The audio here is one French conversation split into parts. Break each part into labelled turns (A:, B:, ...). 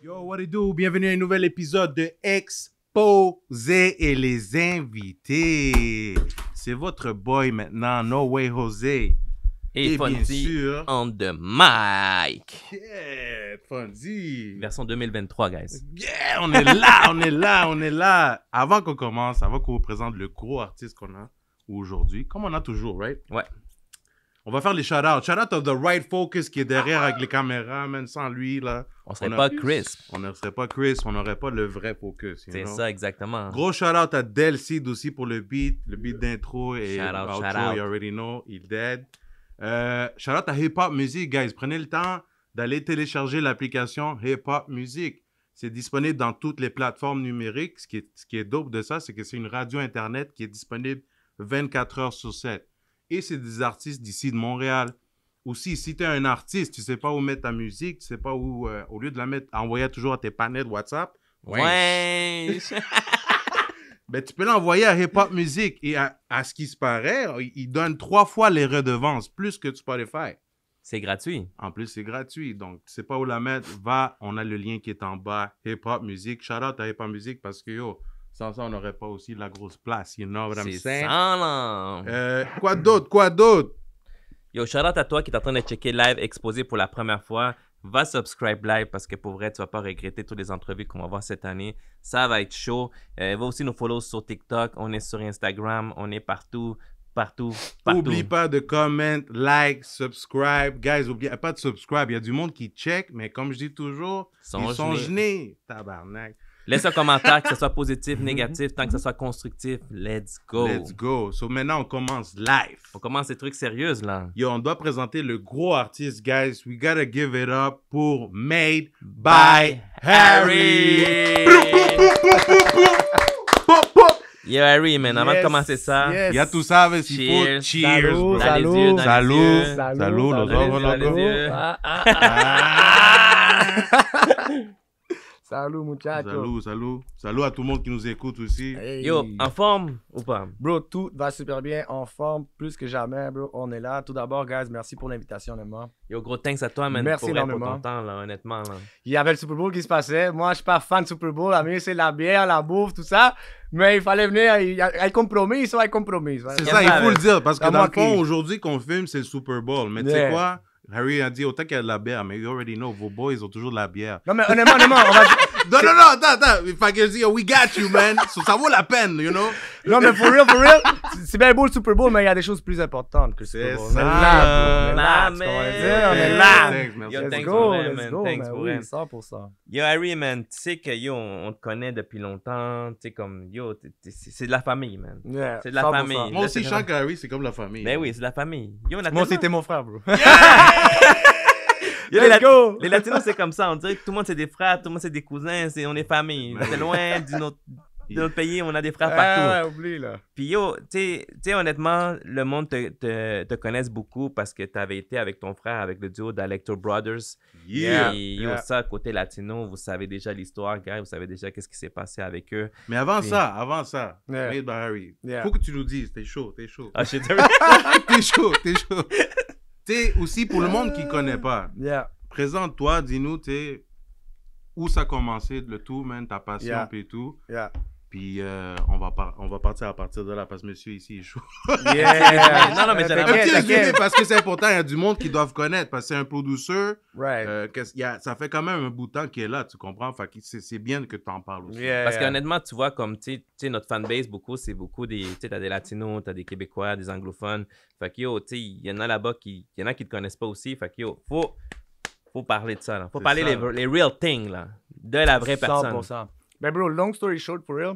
A: Yo, what it do? Bienvenue à un nouvel épisode de Exposé et les invités. C'est votre boy maintenant, No Way José.
B: Et
A: bien
B: Fonzie
A: sûr...
B: on the mic.
A: Yeah, Fonzie.
B: Version 2023, guys.
A: Yeah, on est là, on est là. Avant qu'on commence, avant qu'on vous présente le gros artiste qu'on a aujourd'hui, comme on a toujours, right?
B: Ouais.
A: On va faire les shout-outs. Shout-out of the right focus qui est derrière avec les caméras, même sans lui, là.
B: On serait pas crisp.
A: On ne serait pas Chris, on n'aurait pas le vrai focus.
B: C'est ça, exactement.
A: Gros shout-out à Del Cid aussi pour le beat d'intro et
B: Shout out,
A: outro,
B: shout out.
A: you already know, il dead. Shout-out à Hip Hop Music, guys. Prenez le temps d'aller télécharger l'application Hip Hop Music. C'est disponible dans toutes les plateformes numériques. Ce qui est dope de ça, c'est que c'est une radio Internet qui est disponible 24 heures sur 7. Et c'est des artistes d'ici de Montréal. Aussi, si tu es un artiste, tu sais pas où mettre ta musique, tu sais pas où, au lieu de la mettre, envoyer toujours à tes panels WhatsApp,
B: Ouais.
A: ben, tu peux l'envoyer à Hip Hop Music. Et à ce qui se paraît, ils donnent 3 fois les redevances, plus que Spotify.
B: C'est gratuit.
A: En plus, c'est gratuit. Donc, tu sais pas où la mettre, va, on a le lien qui est en bas, Hip Hop Music. Shout out à Hip Hop Music parce que, yo, sans ça, on n'aurait pas aussi la grosse place. You know what I'm
B: C'est
A: saying?
B: ça, là.
A: Quoi d'autre?
B: Yo, shout out à toi qui est en train de checker live exposé pour la première fois. Va subscribe live parce que pour vrai, tu vas pas regretter toutes les entrevues qu'on va voir cette année. Ça va être chaud. Va aussi nous follow sur TikTok. On est sur Instagram. On est partout.
A: Oublie pas de comment, like, subscribe. Guys, oubliez pas de subscribe. Il y a du monde qui check, mais comme je dis toujours, ils sont genés. Tabarnak.
B: Laisse un commentaire, que ce soit positif, négatif, tant que ce soit constructif. Let's go.
A: Let's go. So maintenant, on commence live.
B: On commence ces trucs sérieux, là.
A: Yo, on doit présenter le gros artiste, guys. We gotta give it up pour Made by Harry.
B: Yo, Harry, man, avant de commencer ça,
A: Il y a tout ça avec
B: Cheers.
A: Cheers, bro.
B: dans les yeux, dans les yeux.
A: Salut, los
B: Dans
A: ojos,
B: les
A: loco.
B: yeux.
C: Salut, muchacho.
A: Salut à tout le monde qui nous écoute aussi.
C: Hey.
B: Yo, en forme ou pas?
C: Bro, tout va super bien, en forme, plus que jamais, bro. On est là. Tout d'abord, guys, merci pour l'invitation, honnêtement.
B: Yo, gros thanks à toi, man.
C: Merci
B: pour
C: énormément.
B: ton temps, là, honnêtement. Là.
C: Il y avait le Super Bowl qui se passait. Moi, je suis pas fan de Super Bowl. La mieux, c'est la bière, la bouffe, tout ça. Mais il fallait venir avec compromis, ça va être compromis.
A: C'est ça, il faut le dire, parce que
C: À
A: dans
C: moi
A: le fond,
C: qui-
A: aujourd'hui qu'on filme, c'est le Super Bowl. Mais tu sais quoi? Harry a dit autant qu'il y a de la bière, mais you already know, vos boys ont toujours de la bière.
C: Non, mais honnêtement, on va dire...
A: Non, attends. Fait que je dis, we got you, man. So, ça vaut la peine, you know?
C: Non, mais for real, c'est bien beau le Super Bowl, mais il y a des choses plus importantes que le Super
A: C'est
C: Bowl.
A: ça.
C: On est là, bro. On est là,
B: Nah,
C: tu comprends
B: man.
C: dire? On est
A: Thanks,
C: là.
A: merci.
B: Yo,
C: Let's
B: thanks
C: go,
B: for that,
C: let's
B: man.
C: go,
B: Thanks
C: man.
B: for
C: Oui,
B: that.
C: 100%.
B: Yo, Harry, man, tu sais que, yo, on te connaît depuis longtemps. Tu sais, comme, yo, c'est de la famille, man.
C: Yeah,
B: C'est de la
C: 100%.
B: famille.
A: Moi aussi,
B: c'est
A: je sens qu'Harry, c'est comme la famille.
B: Ben oui, c'est de la famille. Yo, on a
C: Moi aussi,
B: tellement-
C: t'es mon frère, bro.
B: Yo,
C: Let's go.
B: Les Latinos, c'est comme ça. On dirait que tout le monde, c'est des frères, tout le monde, c'est des cousins, on est famille.
A: Ben
B: C'est
A: oui.
B: loin de notre pays, on a des frères partout.
C: Ouais, oublie, là.
B: Puis yo, tu sais, honnêtement, le monde te connaisse beaucoup parce que tu avais été avec ton frère, avec le duo d'Alector Brothers.
A: Yeah.
B: Et yo,
C: Yeah.
B: ça, côté latino, vous savez déjà l'histoire, gars, vous savez déjà qu'est-ce qui s'est passé avec eux.
A: Mais avant
B: Puis-
A: ça,
C: Yeah.
A: Made by Harry,
C: Yeah.
A: faut que tu nous dises, t'es chaud.
B: Ah, shit.
A: T'es chaud. Tu sais, aussi, pour le monde qui connaît pas,
C: Yeah.
A: présente-toi, dis-nous, tu sais, où ça a commencé, le tout, man, ta passion,
C: Yeah.
A: puis tout.
C: Yeah.
A: Puis on va partir à partir de là, parce que monsieur ici est chaud.
C: Yeah.
B: Non, mais j'avais-
A: Un petit résumé,
C: t'inquiète.
A: parce que c'est important, il y a du monde qui doivent connaître, parce que c'est un producer,
C: Right.
A: ça fait quand même un bout de temps qu'il est là, tu comprends? Fait que c'est bien que tu en parles aussi.
C: Yeah.
B: Parce qu'honnêtement, tu vois, comme, tu sais, notre fanbase, beaucoup, c'est beaucoup des, tu sais, t'as des Latinos, t'as des Québécois, des anglophones. Fait que, yo, tu sais, il y en a là-bas il y en a qui te connaissent pas aussi. Fait que, yo, faut parler de ça, là. Faut
A: C'est
B: parler
A: ça,
B: les real things, là. De la vraie personne.
C: 100%. Ben, bro, long story short, for real.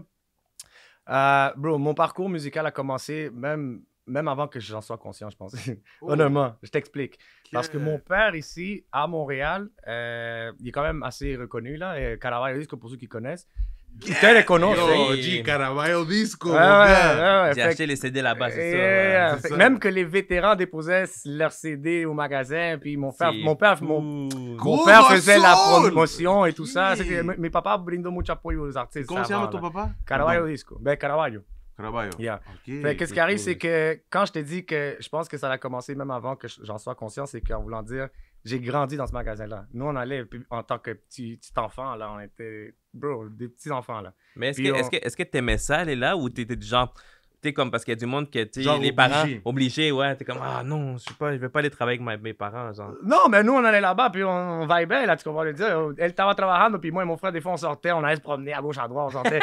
C: Bro, mon parcours musical a commencé même avant que j'en sois conscient, je pense.
A: Oh.
C: Honnêtement, je t'explique. Parce que
A: Ok.
C: mon père ici, à Montréal, il est quand même assez reconnu, là. Caravaggio Disco, pour ceux qui connaissent. Ustedes le conocen.
A: Yo,
B: Oui.
A: G, Caravaggio Disco,
C: Ouais,
A: mon
C: ouais,
A: gars.
C: ouais,
B: J'ai
C: fait
B: acheté les CD là-bas, c'est ça.
C: Yeah,
B: ouais.
A: c'est ça.
C: même que les vétérans déposaient leurs CD au magasin, puis mon père,
B: C'est
C: mon père
A: Gros
C: faisait la
A: soul!
C: promotion et tout ça.
A: Yeah.
C: C'était- mes papas brindent mucho apoyo aux artistes.
A: Comment se
C: avant,
A: llama ton
C: là.
A: papa?
C: Caravaggio Disco. Ben, Caravaggio.
A: Caravaggio.
C: Yeah.
A: Ok.
C: Fait que ce qui arrive, c'est que quand je t'ai dit que je pense que ça a commencé même avant que j'en sois conscient, c'est qu'en voulant dire, J'ai grandi dans ce magasin-là. Nous, on allait en tant que petit enfant, là. On était, bro, des petits enfants, là.
B: Mais est-ce
C: Puis
B: que t'aimais ça, aller là, ou t'étais du genre, t'es comme, parce qu'il y a du monde que, tu sais,
A: Genre
B: les parents,
A: obligé.
B: obligés, ouais, t'es comme, ah non, je vais pas aller travailler avec mes parents, genre.
C: Non, mais nous, on allait là-bas, puis on vibait, là, tu comprends le dire. Elle estaba trabajando, puis moi et mon frère, des fois, on sortait, on allait se promener à gauche, à droite, on sortait.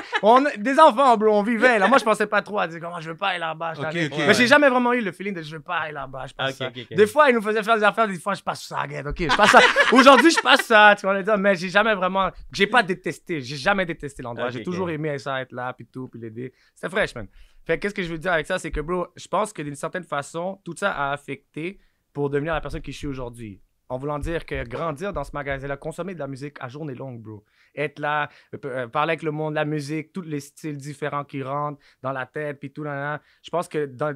C: Des enfants, bro, on vivait, là. Moi, je pensais pas trop à dire, comment je veux pas aller là-bas.
A: Ok, ok,
C: Mais j'ai jamais vraiment eu le feeling de je veux pas aller là-bas, je passe
B: Ok,
C: ça.
B: ok, ok.
C: Des fois, ils nous faisaient faire des affaires, des fois, je passe ça, guette, ok, je passe ça. Aujourd'hui, je passe ça, tu vois le dire, mais j'ai jamais vraiment, j'ai pas détesté, j'ai jamais détesté l'endroit.
B: Ok,
C: J'ai
B: ok.
C: toujours aimé ça, être là, puis tout, puis l'aider. C'était fresh, man. Fait qu'est-ce que je veux dire avec ça, c'est que, bro, je pense que d'une certaine façon, tout ça a affecté pour devenir la personne qui je suis aujourd'hui. En voulant dire que grandir dans ce magasin-là, consommer de la musique à journée longue, bro. Être là, parler avec le monde, la musique, tous les styles différents qui rentrent dans la tête, puis tout, là. Je pense que dans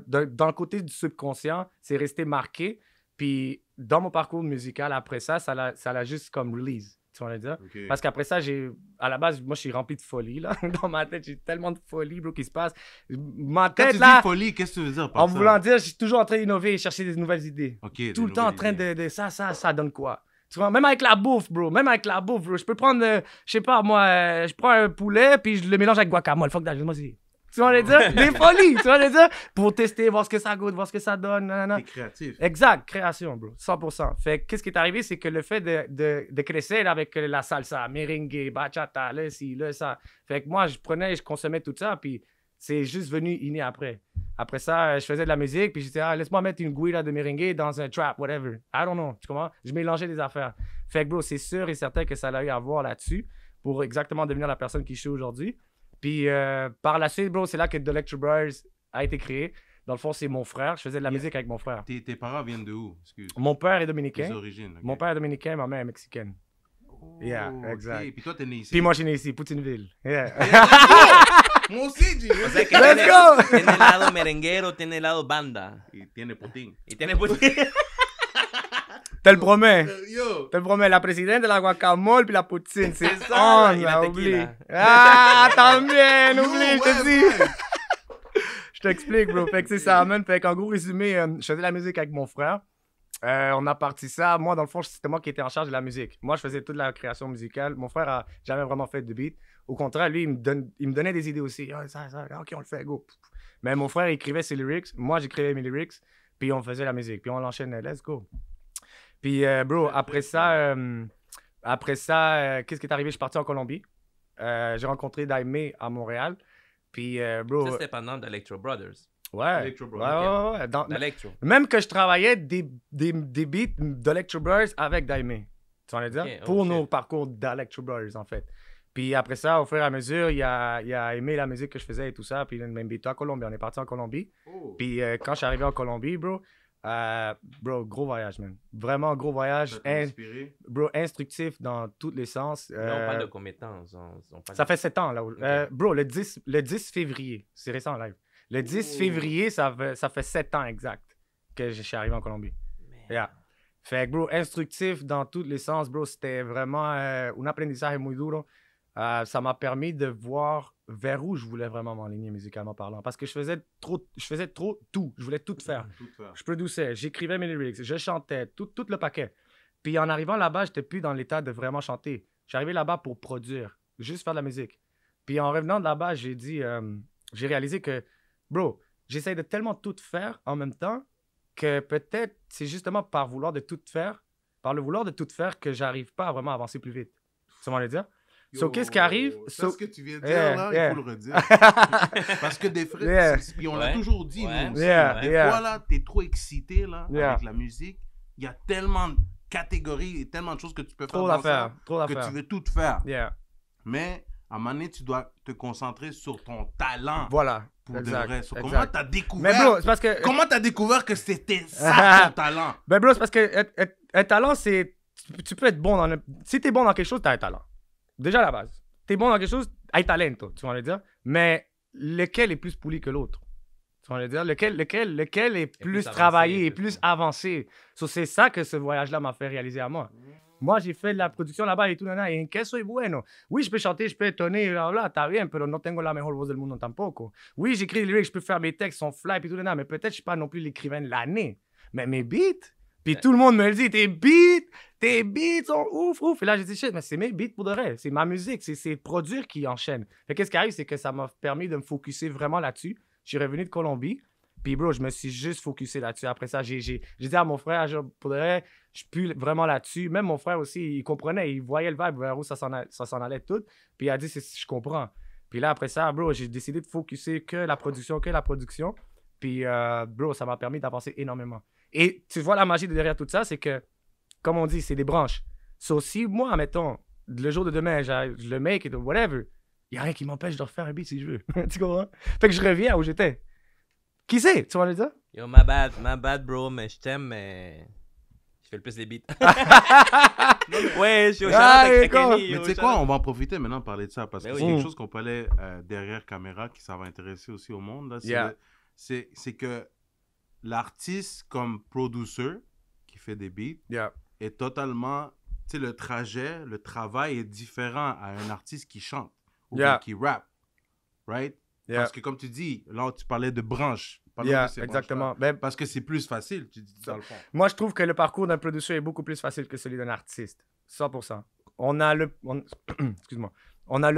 C: le côté du subconscient, c'est resté marqué. Puis dans mon parcours musical, après ça, ça l'a juste comme release. Tu vas le dire?
A: Ok.
C: Parce qu'après ça, à la base, moi, je suis rempli de folie, là. Dans ma tête, j'ai tellement de folie, bro, qui se passe. Ma
A: Quand
C: tête,
A: tu
C: là,
A: dis folie, qu'est-ce que tu veux dire par
C: en
A: ça?
C: voulant dire, je suis toujours en train d'innover et chercher des nouvelles idées.
A: Ok, des
C: Tout le temps en
A: nouvelles
C: train
A: idées.
C: de ça donne quoi? Tu vois, même avec la bouffe, bro. Même avec la bouffe, bro. Je peux prendre, je sais pas, moi, je prends un poulet, puis je le mélange avec guacamole. Fuck that, moi aussi. Tu vois, dire? Des folies, tu vois, dire? Pour tester, voir ce que ça goûte, voir ce que ça donne. Nanana.
A: T'es créatif.
C: Exact, création, bro. 100%. Fait que qu'est-ce qui est arrivé, c'est que le fait de crescer avec la salsa, merengue, bachata, là, ci, là, ça. Fait que moi, je prenais et je consommais tout ça, puis c'est juste venu inné après. Après ça, je faisais de la musique, puis j'étais, laisse-moi mettre une guilla de merengue dans un trap, whatever. I don't know, tu comprends? Je mélangeais des affaires. Fait que, bro, c'est sûr et certain que ça a eu à voir là-dessus pour exactement devenir la personne qui je suis aujourd'hui. Puis par la suite, bro, c'est là que The Lecture Brothers a été créé. Dans le fond, c'est mon frère. Je faisais de la musique avec mon frère.
A: Tes parents viennent de où? Excuse.
C: Mon père est
A: Les
C: dominicain.
A: origines. ok.
C: Mon père est dominicain, ma mère est mexicaine.
A: Oh,
C: Yeah,
A: ok.
C: exact.
A: Puis toi, t'es né ici.
C: Puis moi, je suis né ici, Poutineville. Yeah.
A: Moi aussi, Jimmy.
B: O sea que
C: Let's
B: tiene,
C: go!
B: tiene el lado merenguero, tiene el lado banda.
A: Y tiene putín.
B: Y tiene pues,
C: Te le promets.
A: Yo.
C: Te le promets, la présidente de la guacamole puis la poutine, c'est
B: C'est ça,
C: ça,
B: et la
C: oublie.
B: tequila.
C: Ah, también,
A: Yo,
C: oublie, je te
A: ouais,
C: dis.
A: man.
C: Je t'explique, bro. Fait que c'est ça, man. Fait qu'en gros résumé, je faisais de la musique avec mon frère. On a parti ça. Moi, dans le fond, c'était moi qui étais en charge de la musique. Moi, je faisais toute la création musicale. Mon frère a jamais vraiment fait de beat. Au contraire, lui, il me donnait des idées aussi. Ah, ça, ok, on le fait, go. Mais mon frère écrivait ses lyrics. Moi, j'écrivais mes lyrics. Puis on faisait la musique. Puis on l'enchaînait. Let's go. Puis, bro, après ça, qu'est-ce qui est arrivé? Je suis parti en Colombie. J'ai rencontré Daimé à Montréal. Puis, bro,
B: ça, c'était pendant The Electro Brothers.
C: ouais.
A: Electro
C: Ouais,
A: Brothers,
C: ouais, ouais. Dans-
B: Electro.
C: même que je travaillais des beats d'Electro Brothers avec Daimé. Tu vas le dire?
B: Ok, oh
C: Pour
B: shit.
C: nos parcours d'Electro Brothers, en fait. Puis après ça, au fur et à mesure, il a aimé la musique que je faisais et tout ça. Puis il m'a invité à Colombie. On est parti en Colombie.
A: Oh.
C: Puis quand je suis arrivé en Colombie, bro, gros voyage, man. Vraiment gros voyage.
A: Ça t'a inspiré?
C: Bro, instructif dans tous les sens.
B: Là, on parle de combien de temps? On parle
C: Ça
B: de-
C: fait 7 ans, là. Bro, le 10 février, c'est récent en live. Le 10
A: Oh.
C: février, ça fait 7 ans exact que je suis arrivé en Colombie. Yeah. Fait que, bro, instructif dans tous les sens, bro. C'était vraiment un aprendizaje muy duro. Ça m'a permis de voir vers où je voulais vraiment m'enligner musicalement parlant. Parce que je faisais trop tout. Je voulais tout faire.
A: Tout faire.
C: Je produisais, j'écrivais mes lyrics, je chantais, tout le paquet. Puis en arrivant là-bas, j'étais plus dans l'état de vraiment chanter. Je suis arrivé là-bas pour produire, juste faire de la musique. Puis en revenant de là-bas, j'ai réalisé que, bro, j'essaie de tellement tout faire en même temps que peut-être c'est justement par le vouloir de tout faire que j'arrive pas à vraiment avancer plus vite. Tu vas le dire? So, qu'est-ce qui arrive?
A: Ça, ce que tu viens de dire,
C: Yeah,
A: là,
C: yeah.
A: il faut le redire. Parce que des frères,
C: Yeah.
A: puis on l'a
B: Ouais.
A: toujours dit,
B: Ouais.
A: nous aussi,
C: Yeah,
A: des
C: yeah.
A: fois, là, t'es trop excité, là,
C: Yeah.
A: avec la musique. Il y a tellement de catégories et tellement de choses que tu peux faire
C: Trop
A: dans
C: d'affaires, trop
A: ça, que
C: d'affaires.
A: tu veux tout faire.
C: Yeah.
A: Mais, à un moment donné, tu dois te concentrer sur ton talent
C: Voilà.
A: pour
C: exact,
A: de vrai. So,
C: exact.
A: comment t'as
C: Mais
A: découvert...
C: bro, c'est parce que...
A: Comment t'as découvert que c'était ça, ton talent?
C: Ben bro, c'est parce que un talent, c'est... Tu peux être bon dans... Si t'es bon dans quelque chose, t'as un talent. Déjà à la base. T'es bon dans quelque chose, hay talento, tu vas le dire. Mais lequel est plus poli que l'autre? Tu vas le dire. Lequel est plus
B: avancé,
C: travaillé et
B: plus-
C: plus avancé? So, c'est ça que ce voyage-là m'a fait réaliser à moi. Moi, j'ai fait de la production là-bas et tout, nana, et que soy bueno. Oui, je peux chanter, je peux étonner, bla, bla, está bien, pero no tengo la mejor voz del mundo tampoco. Oui, j'écris les lyrics, je peux faire mes textes, sont fly et tout, nana, mais peut-être je suis pas non plus l'écrivain de l'année. Mais mes beats, Puis tout le monde me le dit, tes beats sont ouf. Et là, j'ai dit, shit, mais c'est mes beats pour de vrai. C'est ma musique, c'est produire qui enchaîne. Fait qu'est-ce qui arrive, c'est que ça m'a permis de me focuser vraiment là-dessus. Je suis revenu de Colombie. Puis, bro, je me suis juste focusé là-dessus. Après ça, j'ai dit à mon frère, genre, pour de vrai, je suis plus vraiment là-dessus. Même mon frère aussi, il comprenait, il voyait le vibe vers où ça s'en allait tout. Puis il a dit, je comprends. Puis là, après ça, bro, j'ai décidé de focuser que la production. Puis, bro, ça m'a permis d'avancer énormément. Et tu vois la magie derrière tout ça, c'est que, comme on dit, c'est des branches. So, si moi, mettons, le jour de demain, je le make it ou whatever, il n'y a rien qui m'empêche de refaire un beat si je veux. Tu comprends? Fait que je reviens où j'étais. Qui c'est? Tu vas le dire?
B: Yo, my bad, bro, mais je t'aime, mais je fais le plus les beats. Ouais, je suis au
C: Kenny.
A: Mais tu sais quoi, on va en profiter maintenant de parler de ça parce que
B: Ben
A: c'est
B: oui.
A: quelque chose qu'on parlait derrière caméra qui ça va intéresser aussi au monde. Là. C'est que l'artiste comme producer qui fait des beats est totalement, tu sais, le travail est différent à un artiste qui chante ou bien qui rappe, right? Parce que comme tu dis, là tu parlais de branches.
C: Exactement.
A: Parce que c'est plus facile, tu dis dans le fond.
C: Moi, je trouve que le parcours d'un producteur est beaucoup plus facile que celui d'un artiste. 100%. On a le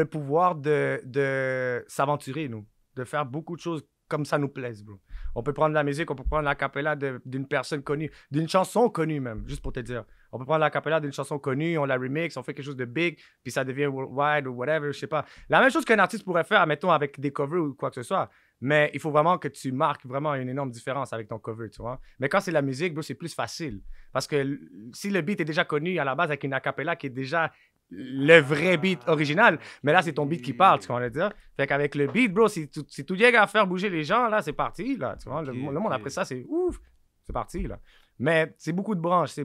C: pouvoir de s'aventurer, nous. De faire beaucoup de choses comme ça nous plaise, bro. On peut prendre la musique, on peut prendre la cappella d'une personne connue, d'une chanson connue même, juste pour te dire. On peut prendre la cappella d'une chanson connue, on la remix, on fait quelque chose de big, puis ça devient worldwide ou whatever, je sais pas. La même chose qu'un artiste pourrait faire, mettons, avec des covers ou quoi que ce soit. Mais il faut vraiment que tu marques vraiment une énorme différence avec ton cover, tu vois. Mais quand c'est la musique, bro, c'est plus facile. Parce que si le beat est déjà connu à la base avec une acapella qui est déjà le vrai beat original, mais là, c'est ton beat qui parle, tu vois, on va dire. Fait qu'avec le beat, bro, si tout vient à faire bouger les gens, là, c'est parti, là, tu vois. Le monde, après ça, c'est ouf, c'est parti, là. Mais c'est beaucoup de branches, c'est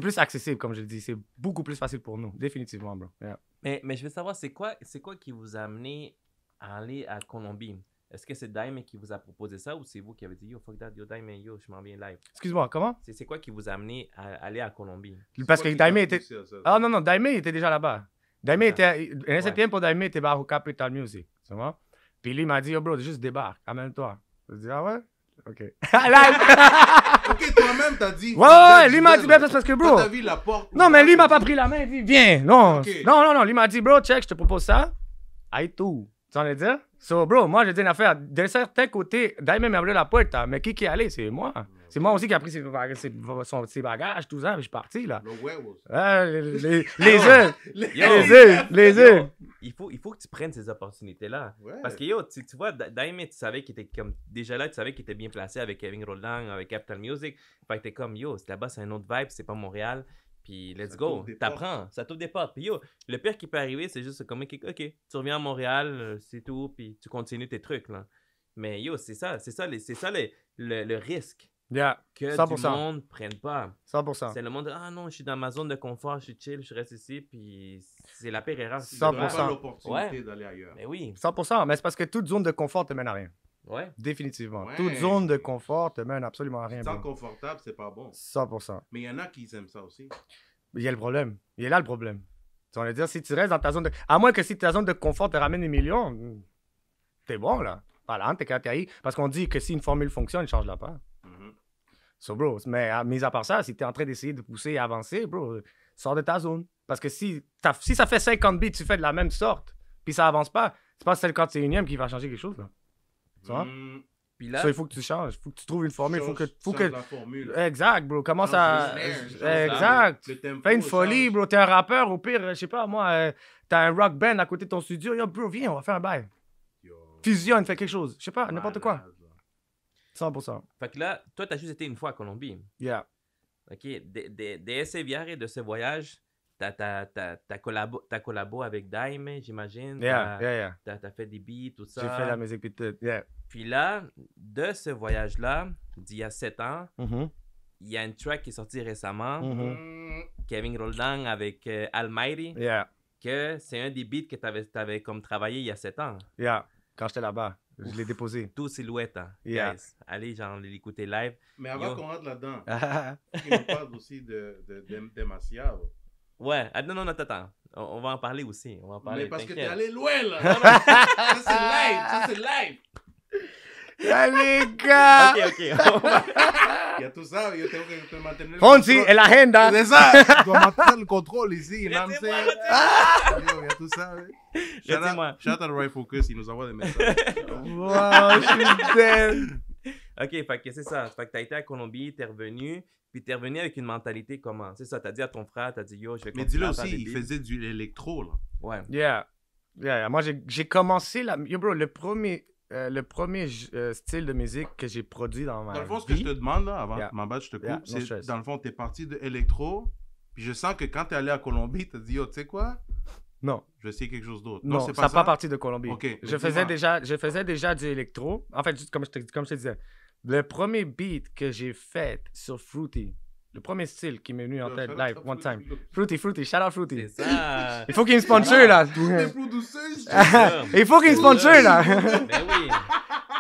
C: plus accessible, comme je le dis. C'est beaucoup plus facile pour nous, définitivement, bro. Yeah.
B: Mais je veux savoir, c'est quoi qui vous a amené à aller à Colombie? Est-ce que c'est Daime qui vous a proposé ça ou c'est vous qui avez dit yo, fuck that, yo, Daime, yo, je m'en viens live?
C: Excuse-moi, comment?
B: C'est quoi qui vous a amené à aller à Colombie?
C: Parce que Daime était. Ah non, Daime était déjà là-bas. Daime était. Un certain pour Daime était au Capital Music. Tu vois? Puis lui, il m'a dit yo, bro, juste débarque, amène-toi. Je dis ah ouais? Ok.
A: Ok, toi-même, t'as dit.
C: Ouais, lui m'a dit, parce que, bro.
A: T'as vu la porte.
C: Non, mais lui m'a pas pris la main, il dit, viens. Non,
A: Okay.
C: non, lui m'a dit, bro, check, je te propose ça. Aïe, tout. Tu en as dit? So, bro, moi, j'ai dit une affaire. D'un certain côté, Daime m'a ouvert la porte, mais qui est allé? C'est moi. C'est moi aussi qui a pris ses bagages, tout ça, puis je suis parti, là.
A: Le huevos.
C: Les œufs.
B: Il faut que tu prennes ces opportunités-là.
A: Ouais.
B: Parce que yo, tu vois, Daime, tu savais qu'il était comme. Déjà là, tu savais qu'il était bien placé avec Kevin Roland, avec Capital Music. Fait que t'es comme, yo, là-bas, c'est un autre vibe, c'est pas Montréal. Puis let's go. T'apprends, ça t'ouvre des portes. Puis yo, le pire qui peut arriver, c'est juste comme, ok, tu reviens à Montréal, c'est tout, puis tu continues tes trucs, là. Mais yo, c'est ça le risque.
C: Yeah,
B: Que
C: 100%.
B: du monde ne prenne pas.
C: 100%.
B: C'est le monde de, ah non, je suis dans ma zone de confort, je suis chill, je reste ici, puis c'est la pire erreur.
C: 100%.
A: Tu pas l'opportunité d'aller ailleurs.
B: Mais oui.
C: 100%. Mais c'est parce que toute zone de confort te mène à rien.
B: Ouais.
C: Définitivement.
A: Ouais.
C: Toute zone de confort te mène absolument à rien.
A: Si tu
C: bro.
A: confortable, c'est pas bon.
C: 100%.
A: Mais il y en a qui aiment ça aussi.
C: Il y a le problème. Il est là le problème. Tu vas dire, si tu restes dans ta zone de... À moins que si ta zone de confort te ramène des millions, t'es bon, là. Voilà, t'es caractérisé. Parce qu'on dit que si une formule fonctionne, ne change-la pas. So, bro, mais mis à part ça, si t'es en train d'essayer de pousser et avancer, bro, sors de ta zone. Parce que si ça fait 50 beats, tu fais de la même sorte, puis ça avance pas, c'est pas le 51e qui va changer quelque chose, là. Tu vois?
B: Puis là,
C: Ça, il faut que tu changes. Il faut que tu trouves une formule. Faut que...
A: la formule.
C: Exact, bro. Commence à... Exact. Fais une folie, bro. T'es un rappeur, au pire, je sais pas, moi, t'as un rock band à côté de ton studio. Yo, bro, viens, on va faire un bail. Fusionne, fais quelque chose. Je sais pas, n'importe quoi. 100%.
B: fait que là, toi, t'as juste été une fois à Colombie.
C: Yeah.
B: OK. De ese viaje, de ce voyage, t'as collabo avec Daime, j'imagine.
C: Yeah.
B: T'as fait des beats, tout ça.
C: J'ai fait la musique, puis tout. Yeah.
B: Puis là, de ce voyage-là, d'il y a 7 ans,
C: Mhm.
B: il y a une track qui est sortie récemment,
C: Mhm.
B: Kevin Roldán avec Almighty,
C: Yeah.
B: que c'est un des beats que t'avais comme travaillé il y a 7 ans.
C: Yeah. Quand j'étais là-bas, je l'ai déposé.
B: Tout silhouette, hein,
C: Yeah.
B: guys. Allez, genre, l'écouter live.
A: Mais avant
B: Yo.
A: qu'on rentre là-dedans, il me parle aussi de Demasiado.
B: Ouais, non, attends. On va en parler aussi. On va en parler,
A: Mais parce que t'es
B: t'inquiète.
A: allé loin, là. Ça, c'est live.
C: Les gars!
B: Ok.
A: Il y a tout ça, il y a tout maintenir le
C: Fonzi
A: contrôle.
C: et la agenda.
A: C'est ça, tu dois maintenir le contrôle ici. You know what I'm saying? Yo, il y a tout ça. Ouais.
B: Laissez-moi.
A: Shout out à Right Focus, il nous envoie des messages.
C: Wow, je suis dead.
B: Ok, fait que c'est ça. Fait que t'as été à Colombie, t'es revenu, puis t'es revenu avec une mentalité comment? C'est ça, t'as dit à ton frère, t'as dit yo, je vais
A: Mais
B: continuer
A: dis-le
B: à faire
A: aussi,
B: des
A: il
B: beats.
A: faisait du électro, là.
B: Ouais.
C: Yeah. Moi, j'ai commencé la... Yo, bro, le premier style de musique que j'ai produit dans ma
A: Dans le fond, ce que je
C: vie...
A: te demande, là, avant
C: Yeah.
A: ma bad, je te coupe,
C: Yeah, no
A: c'est,
C: stress.
A: dans le fond, t'es parti de électro, puis je sens que quand t'es allé à Colombie, t'as dit, yo, tu sais quoi?
C: Non,
A: Je vais essayer quelque chose d'autre.
C: non,
A: c'est
C: ça n'a pas parti de Colombie.
A: Ok, mais
C: Je faisais
A: dis-moi.
C: déjà du électro. En fait, juste comme je te disais, le premier beat que j'ai fait sur Fruity, le premier style qui m'est venu en tête, live, one time. Fruity, shout out Fruity.
B: C'est ça.
C: Il faut qu'il me sponsor, là. Il faut qu'il me sponsor, là.
B: Ben oui.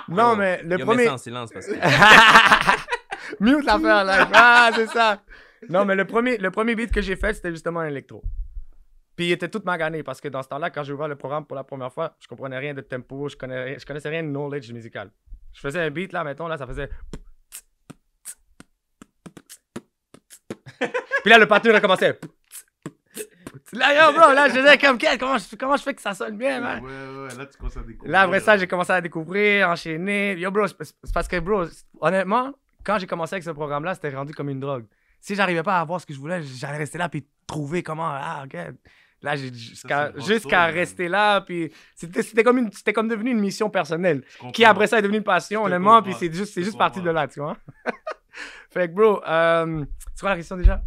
C: Non,
B: Yo,
C: mais le
B: yo,
C: premier...
B: mets ça en silence parce que...
C: Mute l'affaire, là. Ah, c'est ça. Non, mais le premier beat que j'ai fait, c'était justement un électro. Puis il était tout magané parce que dans ce temps-là, quand j'ai ouvert le programme pour la première fois, je comprenais rien de tempo, je connaissais rien de knowledge musical. Je faisais un beat, là, mettons, là, ça faisait... Puis là, le pattern recommençait. Là, yo, bro, là, je disais comme, comment je fais que ça sonne bien, man?
A: Ouais, là, tu commences à découvrir.
C: Là, après ça, j'ai commencé à découvrir, enchaîner. Yo, bro, c'est parce que, bro, honnêtement, quand j'ai commencé avec ce programme-là, c'était rendu comme une drogue. Si j'arrivais pas à avoir ce que je voulais, j'allais rester là puis trouver comment. Ah, ok. Là, jusqu'à rester là, puis c'était comme devenu une mission personnelle. Qui après ça est devenue une passion, honnêtement, puis c'est juste parti de là, tu vois. Fait que, bro, c'est quoi la question déjà?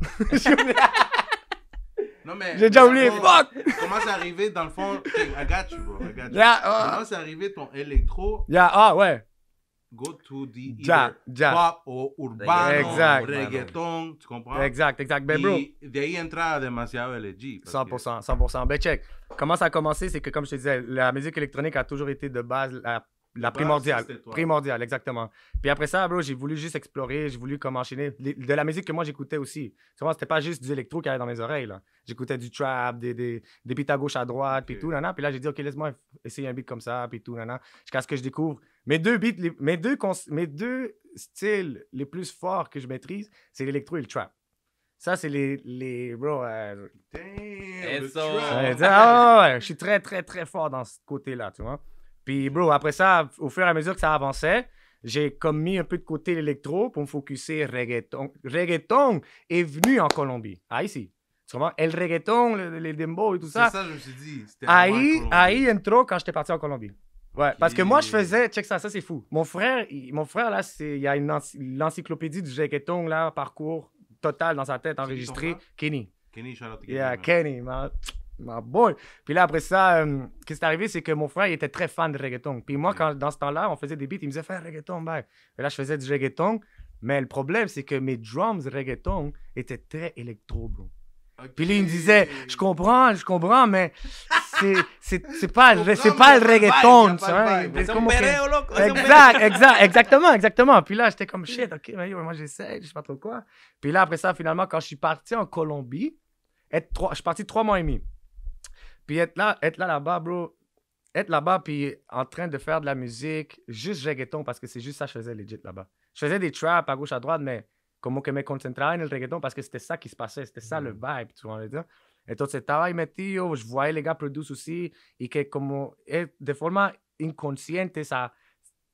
A: Non, mais...
C: J'ai déjà oublié,
A: dans le fond,
C: fuck!
A: Comment c'est arrivé, dans le fond... Okay, I got you, bro, I got you.
C: Yeah,
A: Comment c'est arrivé ton électro,
C: ouais.
A: go to the
C: Ja.
A: pop ou urbano,
C: Exact.
A: reggaeton, tu comprends?
C: Exact. Ben, bro.
A: Y de ahí entra demasiado LG.
C: 100%. Ben, check. Comment ça a commencé, c'est que, comme je te disais, la musique électronique a toujours été de base la primordiale.
A: c'était toi.
C: Primordiale, exactement. Puis après ça, bro, j'ai voulu juste explorer, j'ai voulu comme enchaîner de la musique que moi j'écoutais aussi. Tu vois, c'était pas juste du électro qui allait dans mes oreilles, là. J'écoutais du trap, des beats à gauche, à droite, puis tout, nana. Puis là, j'ai dit, OK, laisse-moi essayer un beat comme ça, puis tout, nana. Jusqu'à ce que je découvre mes deux beats, mes deux styles les plus forts que je maîtrise, c'est l'électro et le trap. Ça, c'est les bro.
A: Damn,
B: Et
A: le
B: ça.
A: trap.
C: Ouais, je suis très, très, très fort dans ce côté-là, tu vois. Puis, bro, après ça, au fur et à mesure que ça avançait, j'ai comme mis un peu de côté l'électro pour me focuser reggaeton. Reggaeton est venu en Colombie, ici. Tu comprends? El reggaeton, les dembow et tout ça.
A: C'est ça, je me suis dit. C'était
C: Ahí
A: vraiment
C: entró quand j'étais parti en Colombie. Ouais, parce que moi, je faisais... Check ça, c'est fou. Mon frère, là, il y a l'encyclopédie du reggaeton, là, parcours total dans sa tête,
A: C'est qui ton
C: enregistré.
A: frère?
C: Kenny.
A: Kenny, shout out to
C: Yeah,
A: Kenny,
C: Kenny, my boy. Puis là, après ça, qu'est-ce qui est arrivé, c'est que mon frère, il était très fan de reggaeton. Puis moi, dans ce temps-là, on faisait des beats, il me disait, fais un reggaeton, bye. Et là, je faisais du reggaeton. Mais le problème, c'est que mes drums reggaeton étaient très électro, bro.
A: Ok.
C: Puis là, il me disait, je comprends, mais c'est pas le reggaeton, tu vois.
A: vibe.
C: C'est comme, ok.
B: perreo, loco.
C: Exactement. Puis là, j'étais comme, shit, ok, mais yo, moi, j'essaie, je sais pas trop quoi. Puis là, après ça, finalement, quand je suis parti en Colombie, je suis parti 3 mois et demi. Puis être là-bas, bro, être là-bas, puis en train de faire de la musique, juste reggaeton, parce que c'est juste ça que je faisais legit là-bas. Je faisais des traps à gauche, à droite, mais como que me concentraba en el reggaeton parce que c'était ça qui se passait, c'était ça le vibe, tu vois, dire. Entonces estaba ahí metido, je voyais les gars produire aussi, et que como de forma inconsciente, ça,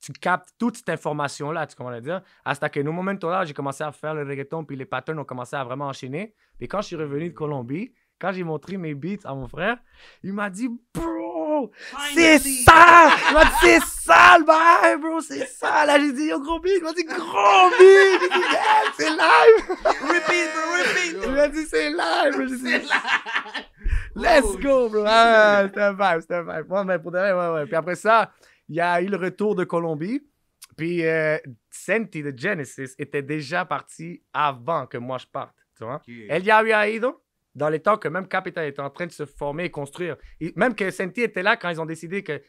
C: tu captes toute cette information-là, tu comprends dire. Hasta que, en un moment-là, j'ai commencé à faire le reggaeton, puis les patterns ont commencé à vraiment enchaîner. Puis quand je suis revenu de Colombie, quand j'ai montré mes beats à mon frère, il m'a dit, bro, c'est ça! Il m'a dit, c'est ça le bail, bro, c'est ça! Là, j'ai dit, yo, gros beat. Il m'a dit, gros beat! J'ai dit, yeah, c'est live!
B: Repeat, bro, repeat!
C: Il m'a dit, c'est live, bro. J'ai dit, let's go, bro! Ah, c'était un vibe. Ouais, mais pour de vrai, ouais. Puis après ça, il y a eu le retour de Colombie. Puis Senti de Genesis était déjà parti avant que moi je parte, tu vois?
A: Ok.
C: Elle y a eu dans les temps que même Capital était en train de se former et construire. Même que Senti était là quand ils ont décidé que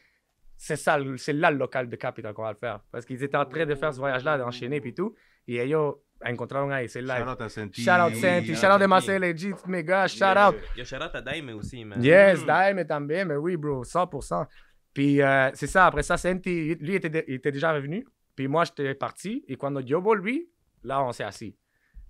C: c'est là le local de Capital qu'on va le faire. Parce qu'ils étaient en train de faire ce voyage-là, d'enchaîner et tout. Et ellos encontraron ahí, c'est
A: Shout
C: live.
A: out à Senti.
C: Shout out Senti, shout out de Marcel et G, tous mes gars, shout out.
B: Yo, shout out à Daime aussi, man.
C: Yes, Daime también, mais oui, bro, 100%. Puis c'est ça, après ça, Senti, lui, il était déjà revenu. Puis moi, j'étais parti. Et quand Yobo, lui, là, on s'est assis.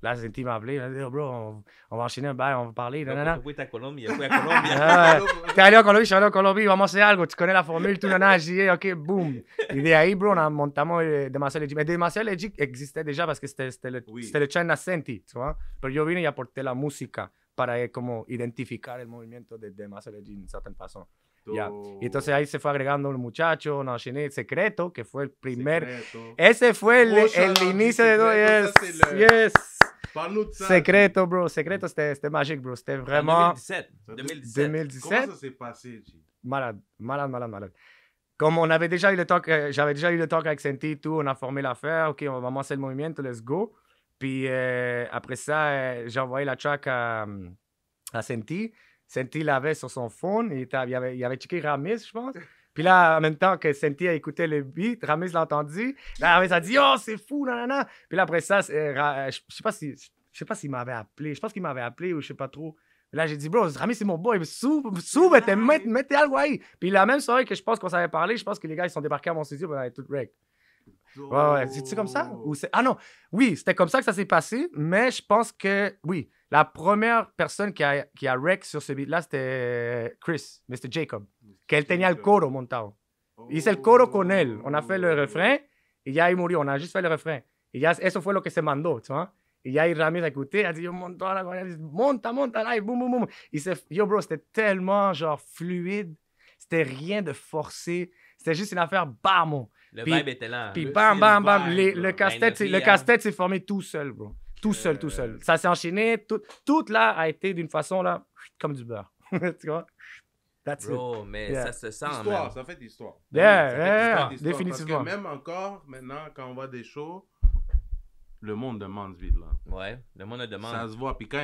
C: Là, Senti m'a appelé. Il a dit, oh, bro, on va enchaîner un bail, on va parler. Nanana.
B: Tu fui à Colombie, fui à Colombie.
C: Ah, ouais. T'es allé en Colombie, je suis allé en Colombie, vamos a hacer algo. Tu connais la formule, tout, nanana. J'ai dit, OK, boom. Et de ahí, bro, on a montamos Demasiado Legit. Mais Demasiado Legit existait déjà parce que c'était le China Senti, tu vois. Pero yo vine y aporté la música para como identificar el movimiento de Demasiado Legit en cierta façon. Ya. Y entonces ahí se fue agregando un muchacho, un enchaîné Secreto, que fue el primer.
A: Secreto.
C: Ese fue el
A: Secreto,
C: inicio de todo.
A: ça,
C: Yes,
A: c'est le-
C: yes.
A: Parle-nous de ça.
C: Secreto, bro. Secreto, c'était magique, bro. C'était
B: En
C: vraiment
B: 2017.
A: Ça,
B: 2017.
C: 2017.
A: Comment ça s'est passé, G?
C: Malade, malade, malade, malade. Comme on avait déjà eu le talk, j'avais déjà eu le talk avec Senti et tout, on a formé l'affaire, OK, on va commencer le mouvement, let's go. Puis après ça, j'ai envoyé la track à Senti. Senti l'avait sur son phone, il avait checké Ramis, je pense. Puis là, en même temps que Senti a écouté le beat, Ramis l'a entendu. Là, Ramis a dit, oh, c'est fou, nanana. Puis là, après ça, je sais pas s'il m'avait appelé. Je pense qu'il m'avait appelé ou je sais pas trop. Là, j'ai dit, bro, Ramis, c'est mon boy. Mettez algo ahí. Puis la même soirée que je pense qu'on s'avait parlé, je pense que les gars, ils sont débarqués à mon studio, puis on avait tout rec. Ouais. C'est-tu comme ça? Ah non, oui, c'était comme ça que ça s'est passé, mais je pense que, oui, la première personne qui a rec sur ce beat-là, c'était Chris, Mr. Jacob, qu'elle tenía el coro montado. Hice el coro con él. On a fait le refrain, y ya ahí murió. On a juste fait le refrain. Y ya eso fue lo que se mandó, tu vois? Y ya ahí Ramis a écouté, a dit, yo, monta, là, boum, boum, boum. Yo, bro, c'était tellement, genre, fluide. C'était rien de forcé. C'était juste une affaire, bam.
B: Le
C: Puis-
B: vibe était là.
C: Puis
A: Le-
C: bam,
A: c'est
C: bam,
A: le
C: bam.
A: vibe,
C: Le
A: bro.
C: casse-tête,
B: L'énergie,
C: le
B: hein.
C: casse-tête s'est formé tout seul, bro. Tout seul, tout seul. Ça s'est enchaîné. Tout là a été d'une façon, là, comme du beurre. Tu vois? That's it.
B: Bro, mais
C: Yeah.
B: ça se sent,
A: Histoire,
B: man.
A: ça fait histoire.
C: Yeah,
A: Ça fait
C: yeah,
A: histoire.
C: définitivement.
A: Parce que même encore, maintenant, quand on voit des shows, le monde demande ce beat-là.
B: Ouais, le monde le demande.
A: Ça se voit. Puis quand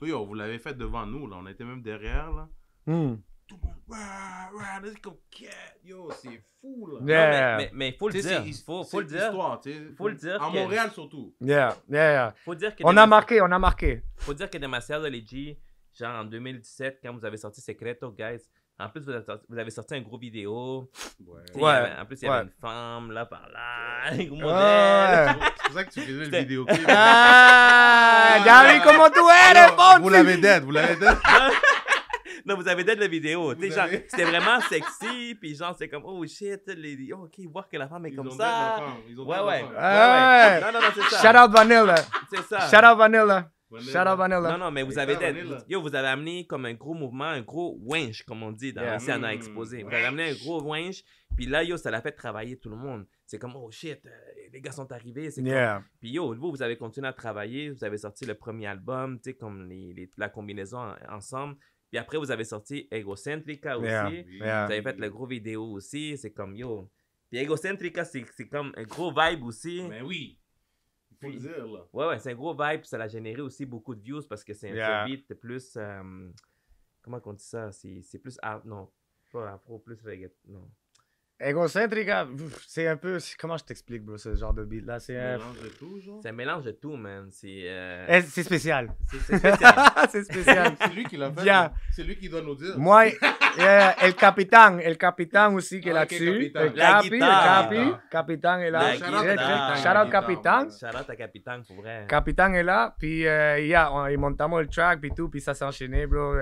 A: yo, vous l'avez fait devant nous, là. On était même derrière, là.
C: Hmm.
A: Tout le monde, ouais, let's go, cat. Yo, c'est fou, là.
B: Non,
C: Yeah.
B: mais faut le
A: Tu sais,
B: dire.
A: c'est-
B: Faut
A: c'est
B: le dire.
A: histoire, tu sais.
B: Faut le dire
A: À
B: que-
A: Montréal, surtout.
C: Yeah.
B: Faut dire que
C: On a marqué, on a marqué.
B: Faut dire que Demasiado Legit, genre en 2017, quand vous avez sorti Secreto, guys, en plus, vous avez sorti un gros vidéo.
A: Ouais.
B: Tu sais,
C: Ouais,
B: en plus, il y avait
C: ouais.
B: une femme là par là, un gros
C: Ouais.
B: modèle.
A: C'est pour ça que tu faisais le
B: C'était-
A: vidéoclip.
C: Ah, ya vi comment tu eres,
A: Alors,
C: Fonsi.
A: vous l'avez dead, vous l'avez dead.
B: Non, vous avez d'être la vidéo. Tu sais,
A: Vous
B: genre,
A: avez-
B: c'était vraiment sexy, puis genre, c'est comme, oh shit, ok, voir que la femme est
A: Ils
B: comme
A: ont dead
B: ça.
A: la femme, ils ont
B: Ouais,
A: dead la
B: ouais.
A: femme.
C: Ouais.
B: Non, c'est ça.
C: Shout out Vanilla.
B: C'est ça.
C: Shout out Vanilla.
A: Vanilla.
C: Shout out Vanilla.
B: Non, mais vous
A: Et
B: avez
A: ça,
B: d'être-
A: Vanilla.
B: yo, vous avez amené comme un gros mouvement, un gros winch, comme on dit, dans
C: Yeah.
B: ici, on a exposé. Vous avez amené un gros winch, puis là, yo, ça l'a fait travailler tout le monde. C'est comme, oh shit, les gars sont arrivés. C'est
C: Yeah.
B: Puis yo, vous avez continué à travailler, vous avez sorti le premier album, tu sais, comme la combinaison ensemble. Puis après, vous avez sorti Egocentrica aussi.
C: Yeah.
A: Oui.
C: Yeah.
B: Vous avez fait le gros vidéo aussi, c'est comme yo. Puis Egocentrica, c'est comme un gros vibe aussi.
A: Mais oui. Il faut le dire, là.
B: Ouais, c'est un gros vibe, puis ça l'a généré aussi beaucoup de views parce que c'est un
C: Yeah.
B: beat plus. Comment on dit ça? C'est plus. Non, pas afro, plus reggaeton. Non.
C: Égocentrica, c'est un peu. Comment je t'explique, bro, ce genre de beat là? C'est
A: Mélange de tout, genre.
B: C'est un mélange de tout, man. C'est.
C: c'est spécial.
B: C'est spécial.
C: C'est spécial.
A: C'est lui qui l'a fait.
C: Yeah.
A: C'est lui qui doit nous dire.
C: Moi, El Capitan aussi qui est
A: Ah, ok,
C: là-dessus.
A: Capitan.
B: La guitare.
C: Capitan est
B: La
C: là.
B: guitare.
C: Shout out Capitan.
B: Shout-out à Capitan, pour vrai.
C: Capitan est là, puis il montamos le track, puis tout, puis ça s'est enchaîné, bro.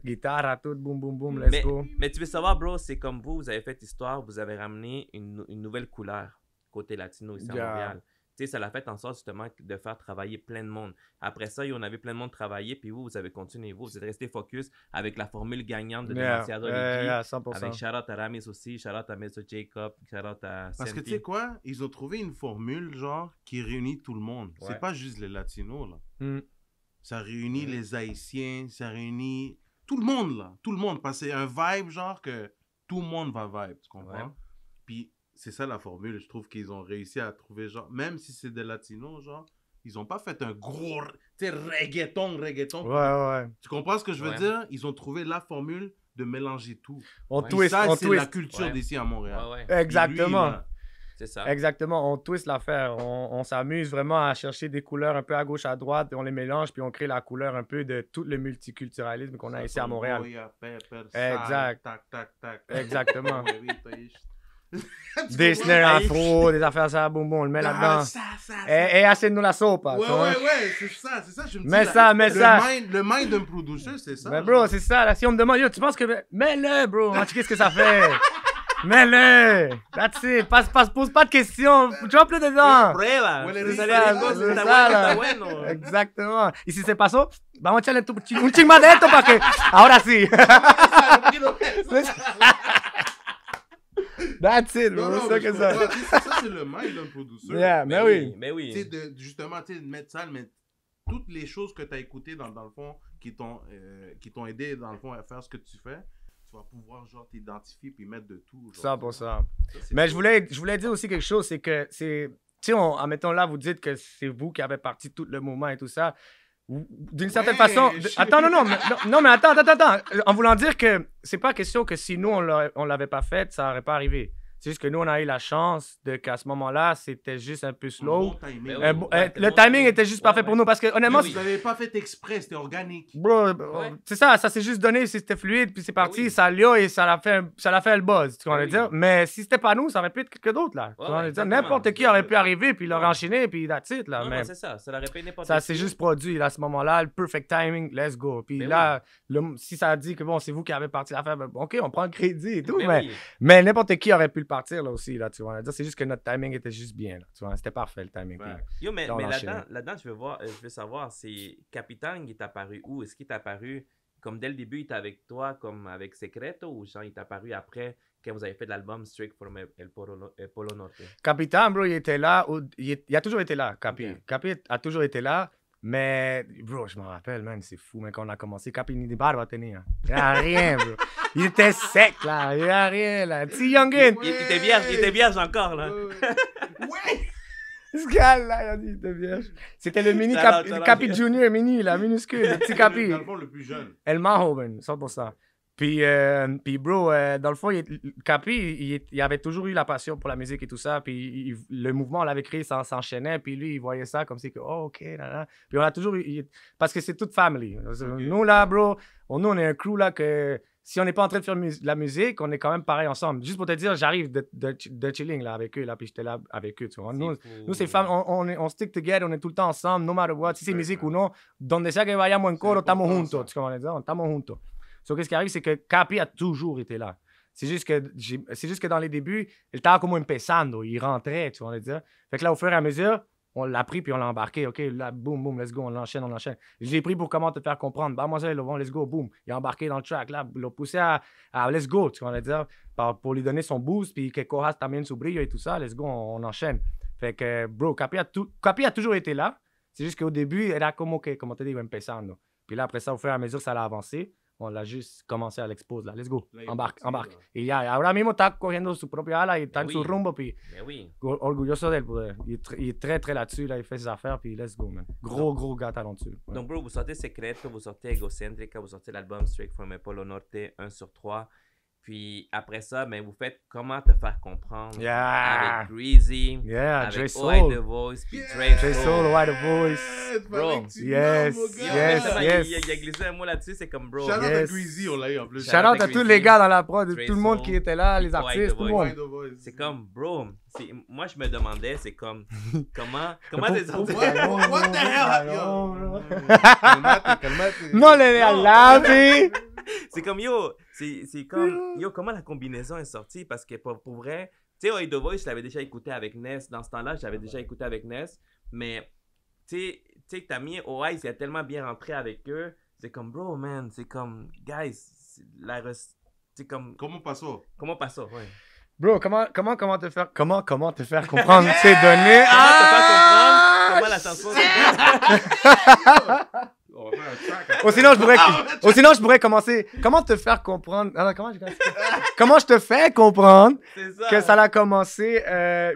C: Guitare à tout, boum, boum, boum, let's go.
B: Mais tu veux savoir, bro, c'est comme vous avez fait histoire, vous avez ramené une nouvelle couleur côté latino ici à
C: Yeah.
B: Montréal. Tu sais, ça l'a fait en sorte justement de faire travailler plein de monde. Après ça, on avait plein de monde travailler, puis vous avez continué. Vous êtes resté focus avec la formule gagnante de Demasiado Legit.
C: Yeah, 100%.
B: Avec shout-out à Ramis aussi, shout-out à Mr. Jacob, shout-out à
A: Parce que
B: Senti.
A: tu sais quoi, ils ont trouvé une formule, genre, qui réunit tout le monde.
B: Ouais.
A: C'est pas juste les Latinos, là.
C: Hmm.
A: Ça réunit les Haïtiens, ça réunit tout le monde, là. Tout le monde. Parce que c'est un vibe, genre, que tout le monde va vibe, tu comprends?
B: Ouais.
A: Puis c'est ça la formule. Je trouve qu'ils ont réussi à trouver, genre, même si c'est des Latinos, genre, ils ont pas fait un gros, tu sais, reggaeton.
C: Ouais.
A: Tu comprends ce que je veux
B: Ouais.
A: dire? Ils ont trouvé la formule de mélanger tout.
C: On
B: Ouais.
A: Puis
C: twist,
A: ça,
C: on
A: c'est la
C: twist.
A: culture
B: Ouais.
A: d'ici à Montréal.
B: Ouais, ouais.
A: Puis lui,
C: Exactement.
A: là,
B: C'est ça.
C: Exactement, on twist l'affaire. On s'amuse vraiment à chercher des couleurs un peu à gauche, à droite, et on les mélange, puis on crée la couleur un peu de tout le multiculturalisme qu'on a
A: ça
C: ici à
A: sonne
C: Montréal.
A: boya, pepper,
C: Exact.
A: sal, tac, tac, tac.
C: Exactement.
A: Huevito, ish.
C: Des snares afro, des affaires ça, boum, on le met là-dedans. Et assez de nous la soupe.
A: Ouais, c'est ça, je me dis.
C: Mets ça.
A: Le mind d'un producer, c'est ça.
C: Mais bro, c'est ça, là, si on me demande, yo, tu penses que... Mets-le, bro, qu'est-ce que ça fait? Mets-le! That's it. Pose pas de questions. Drop-le dedans.
B: Prueba.
A: Huele
C: C'est
A: rico,
C: ça,
A: rico,
C: c'est
B: está
C: ça,
B: bueno,
C: là.
B: está bueno.
C: Exactement. Y si se pasó, vamos a echarle un ching más de esto para que... Ahora sí. That's it, bro.
A: Non,
C: C'est ça que ça.
A: ça, c'est le mind d'un producer.
C: Yeah, mais oui.
B: Mais oui.
A: Tu sais, justement, tu sais, de mettre ça, mais toutes les choses que tu as écoutées dans le fond, qui t'ont aidé, dans le fond, à faire ce que tu fais, tu vas pouvoir, genre, t'identifier puis mettre de tout. Genre,
C: 100%.
A: Ça,
C: Mais
A: cool.
C: je voulais dire aussi quelque chose, c'est que c'est... Tu sais, admettons là, vous dites que c'est vous qui avez parti tout le mouvement et tout ça. D'une certaine façon... Attends, non, mais attends. En voulant dire que c'est pas question que si nous, on l'avait pas fait, ça aurait pas arrivé. C'est juste que nous, on a eu la chance qu'à ce moment-là, c'était juste un peu slow.
A: Bon timing.
B: Ben oui.
C: Le timing était juste parfait pour nous parce que honnêtement,
A: Vous l'avez pas fait exprès, c'était organique.
C: bro,
B: Ouais.
C: c'est ça s'est juste donné, c'était fluide, puis c'est parti,
B: oui.
C: ça l'a et ça l'a fait le buzz, tu vois
B: Oui.
C: le dire. Mais si c'était pas nous, ça aurait pu être quelqu'un d'autre, là. Tu
B: Ouais,
C: vois le dire.
B: exactement.
C: N'importe qui aurait pu arriver, puis leur enchaîner, puis that's it, là.
B: Non,
C: Mais
B: non, c'est ça. Ça l'aurait pas n'importe
C: ça
B: qui.
C: s'est juste produit, là, à ce moment-là, le perfect timing, let's go. Puis
B: Ben
C: là, si ça dit que bon, c'est vous qui avez parti l'affaire, ben, OK, on prend le crédit et tout,
B: Mais
C: mais
B: oui.
C: n'importe qui aurait pu le partir, là aussi, là, tu vois le dire. C'est juste que notre timing était juste bien, là, tu vois. C'était parfait, le timing.
A: Ouais.
C: Puis-
B: Yo, mais
C: Là, on
B: là-dedans,
C: enchaîne.
B: là-dedans, je veux savoir, c'est Capitaine, il est apparu où? Est-ce qu'il est apparu comme dès le début, il était avec toi, comme avec Secreto, ou genre il est apparu après, quand vous avez fait l'album Straight from El Polo Norte?
C: Capitan, bro, il était là. Il a toujours été là, Capi.
B: Ok.
C: Capi a toujours été là. Mais, bro, je me rappelle, man, c'est fou, mais quand on a commencé, Capi ni de barbe à tenir. Il n'y a rien, bro. Il était sec, là. Il n'y a rien, là. Petit youngin.
B: Il était vierge encore, là.
A: Ouais!
C: Ce gars-là, il a dit, il était vierge. C'était le mini
B: Ça va.
C: Capi Junior, mini, là, minuscule, le petit Capi.
A: Dans le fond, le plus jeune.
C: El Mahoven, 100%. Puis bro, dans le fond, Capi, il avait toujours eu la passion pour la musique et tout ça. Puis le mouvement, on l'avait créé, ça s'enchaînait. Puis lui, il voyait ça comme si, oh, OK, là, là. Puis on a toujours eu... Parce que c'est toute family. Nous, là, bro, nous, on est un crew, là, que si on n'est pas en train de faire la musique, on est quand même pareil ensemble. Juste pour te dire, j'arrive de chilling, là, avec eux, là, puis j'étais là avec eux, tu vois. Nous, c'est femmes, on stick together, on est tout le temps ensemble, no matter what, si c'est musique ou non. Donde sea que vayamos en coro, estamos
A: important,
C: juntos.
A: ça.
C: Tu comprends dire? Estamos juntos. So, qu'est-ce qui arrive, c'est que Capi a toujours été là. C'est juste que dans les débuts, il était comme empezando, il rentrait, tu vois dire. Fait que là, au fur et à mesure, on l'a pris puis on l'a embarqué. OK, là, boum, boum, let's go, on l'enchaîne. Je l'ai pris pour comment te faire comprendre. Bah, moi, ça, let's go, boum. Il a embarqué dans le track, là, il l'a poussé à let's go, tu vois dire, pour lui donner son boost, puis que Cojas también su brillo et tout ça, let's go, on enchaîne. Fait que, bro, Capi a toujours été là. C'est juste qu'au début, era como te digo, empezando. Puis là, après ça, au fur et à mesure, ça l'a avancé. On l'a juste commencé à l'expose, là. Let's go,
A: Là, il est
C: embarque.
A: parti, là.
C: Y ya, ahora mismo está cogiendo su propia ala y está en
B: Oui.
C: su rumbo, puis
B: Mais oui.
C: orgulloso d'elle. Il est très, très là-dessus, là. Il fait ses affaires, puis let's go, man. Gros gars talentueux. Ouais.
B: Donc, bro, vous sortez Secreto, vous sortez Egocentrica, vous sortez l'album Straight from El Polo Norte 1/3. Puis après ça, ben, vous faites Comment te faire comprendre
C: Yeah.
B: avec Greasy,
C: Yeah,
B: avec
C: Dre
B: OI
C: Soul.
B: The Voice, puis
A: Yeah.
B: Dre
C: Dre
B: Soul.
C: Soul, White Voice.
B: Bro.
C: Yes,
B: Yo,
C: yes,
B: mais
C: yes.
B: Il a glissé un mot là-dessus, c'est comme bro.
A: Shout out à
C: Yes.
A: Greasy, on l'a eu en plus.
C: Shout out à tous les gars dans la prod,
B: Dre
C: tout le monde
B: Soul,
C: qui était là, les
B: White
C: artistes, tout le
B: Voice.
C: monde.
B: C'est comme, bro, moi je me demandais, c'est comme, comment t'es sorti?
A: What the hell? Yo. Calmate.
C: Non, les alabi.
B: C'est comme, yo, c'est comme, yo, comment la combinaison est sortie? Parce que pour vrai, tu sais, OI The Voice, je l'avais déjà écouté avec Ness. Dans ce temps-là, je l'avais déjà écouté avec Ness. Mais, tu sais, t'as mis OI, il a tellement bien rentré avec eux. C'est comme, bro, man, c'est comme, guys, c'est comme,
A: Comment passons?
B: comment passe ça? Ouais.
C: Bro, comment te faire comprendre ces données?
B: Comment te faire comprendre comment la chanson
A: On va faire un track.
C: Ou sinon, je pourrais commencer. Comment te faire comprendre? Alors, comment je te fais comprendre
B: c'est ça?
C: que ça a commencé?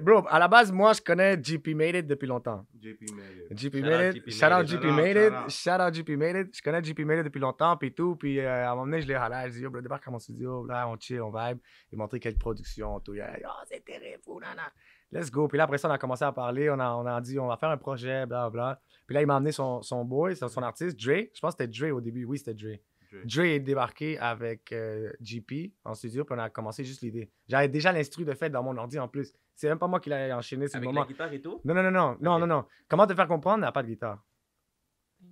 C: Bro, à la base, moi, je connais GP Made It depuis longtemps.
A: JP Made it.
C: GP
B: Shout
C: Made
B: out
C: It.
B: GP
C: Shout out
B: Made It.
C: GP
A: Shout out,
C: Made
A: shout
C: It.
A: out.
C: Shout out GP Made It. Je connais GP Made It depuis longtemps, puis tout. Puis à un moment donné, je l'ai halé. Je dis, yo, bro, débarque à mon studio. Là, on chill, on vibe. Il m'a montré quelques productions. Tout. Oh, c'est terrible. Nana. Let's go. Puis là, après ça, on a commencé à parler. On a dit, on va faire un projet, bla, bla. Puis là, il m'a amené son boy, son artiste, Dre. Je pense que c'était Dre au début. Oui, c'était Dre. Dre est débarqué avec GP en studio, puis on a commencé juste l'idée. J'avais déjà l'instru de fait dans mon ordi en plus. C'est même pas moi qui l'ai enchaîné sur le
B: Avec
C: moment.
B: la guitare et tout?
C: Non. Comment te faire comprendre? Il n'y a pas de guitare.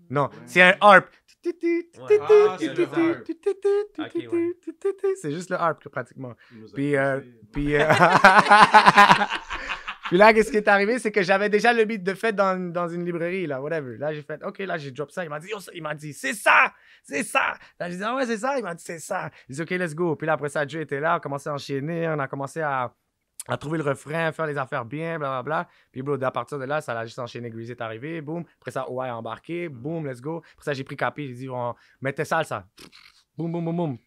C: Non, c'est un harp.
A: c'est
C: C'est juste le harp, pratiquement.
A: Il nous a
C: Puis,
A: poussé.
C: puis là, qu'est-ce qui est arrivé, c'est que j'avais déjà le beat de fait dans une librairie, là, whatever. Là, j'ai fait, OK, là, j'ai drop ça. Il m'a dit, c'est ça. Là, j'ai dit, ah ouais, c'est ça. Il m'a dit, c'est ça. J'ai dit, OK, let's go. Puis là, après ça, Dieu était là, on a commencé à enchaîner, on a commencé à trouver le refrain, faire les affaires bien, blablabla. Puis, bro, à partir de là, ça a juste enchaîné. Greasy est arrivé, boum. Après ça, OI a embarqué, boum, let's go. Après ça, j'ai pris Capi, j'ai dit, on mettait ça. Boum, boum, boum, boum.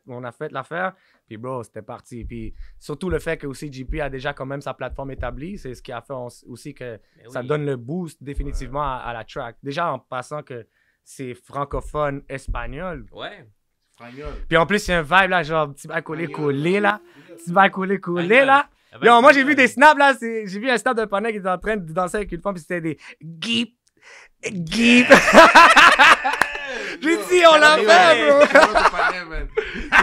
C: On a fait l'affaire. Puis, bro, c'était parti. Puis, surtout le fait que aussi JP a déjà quand même sa plateforme établie, c'est ce qui a fait aussi que ça donne le boost définitivement à la track. Déjà, en passant que c'est francophone espagnol.
B: Ouais.
A: Fragnol.
C: Puis en plus, il y a un vibe là, genre, petit bail collé là. Petit bail collé là.
B: Avec
C: Yo, moi, j'ai
B: Fragnol.
C: vu des snaps là. J'ai vu un snap d'un panneau qui était en train de danser avec une femme, puis c'était des Geep. J'ai dit, on l'a fait, bro.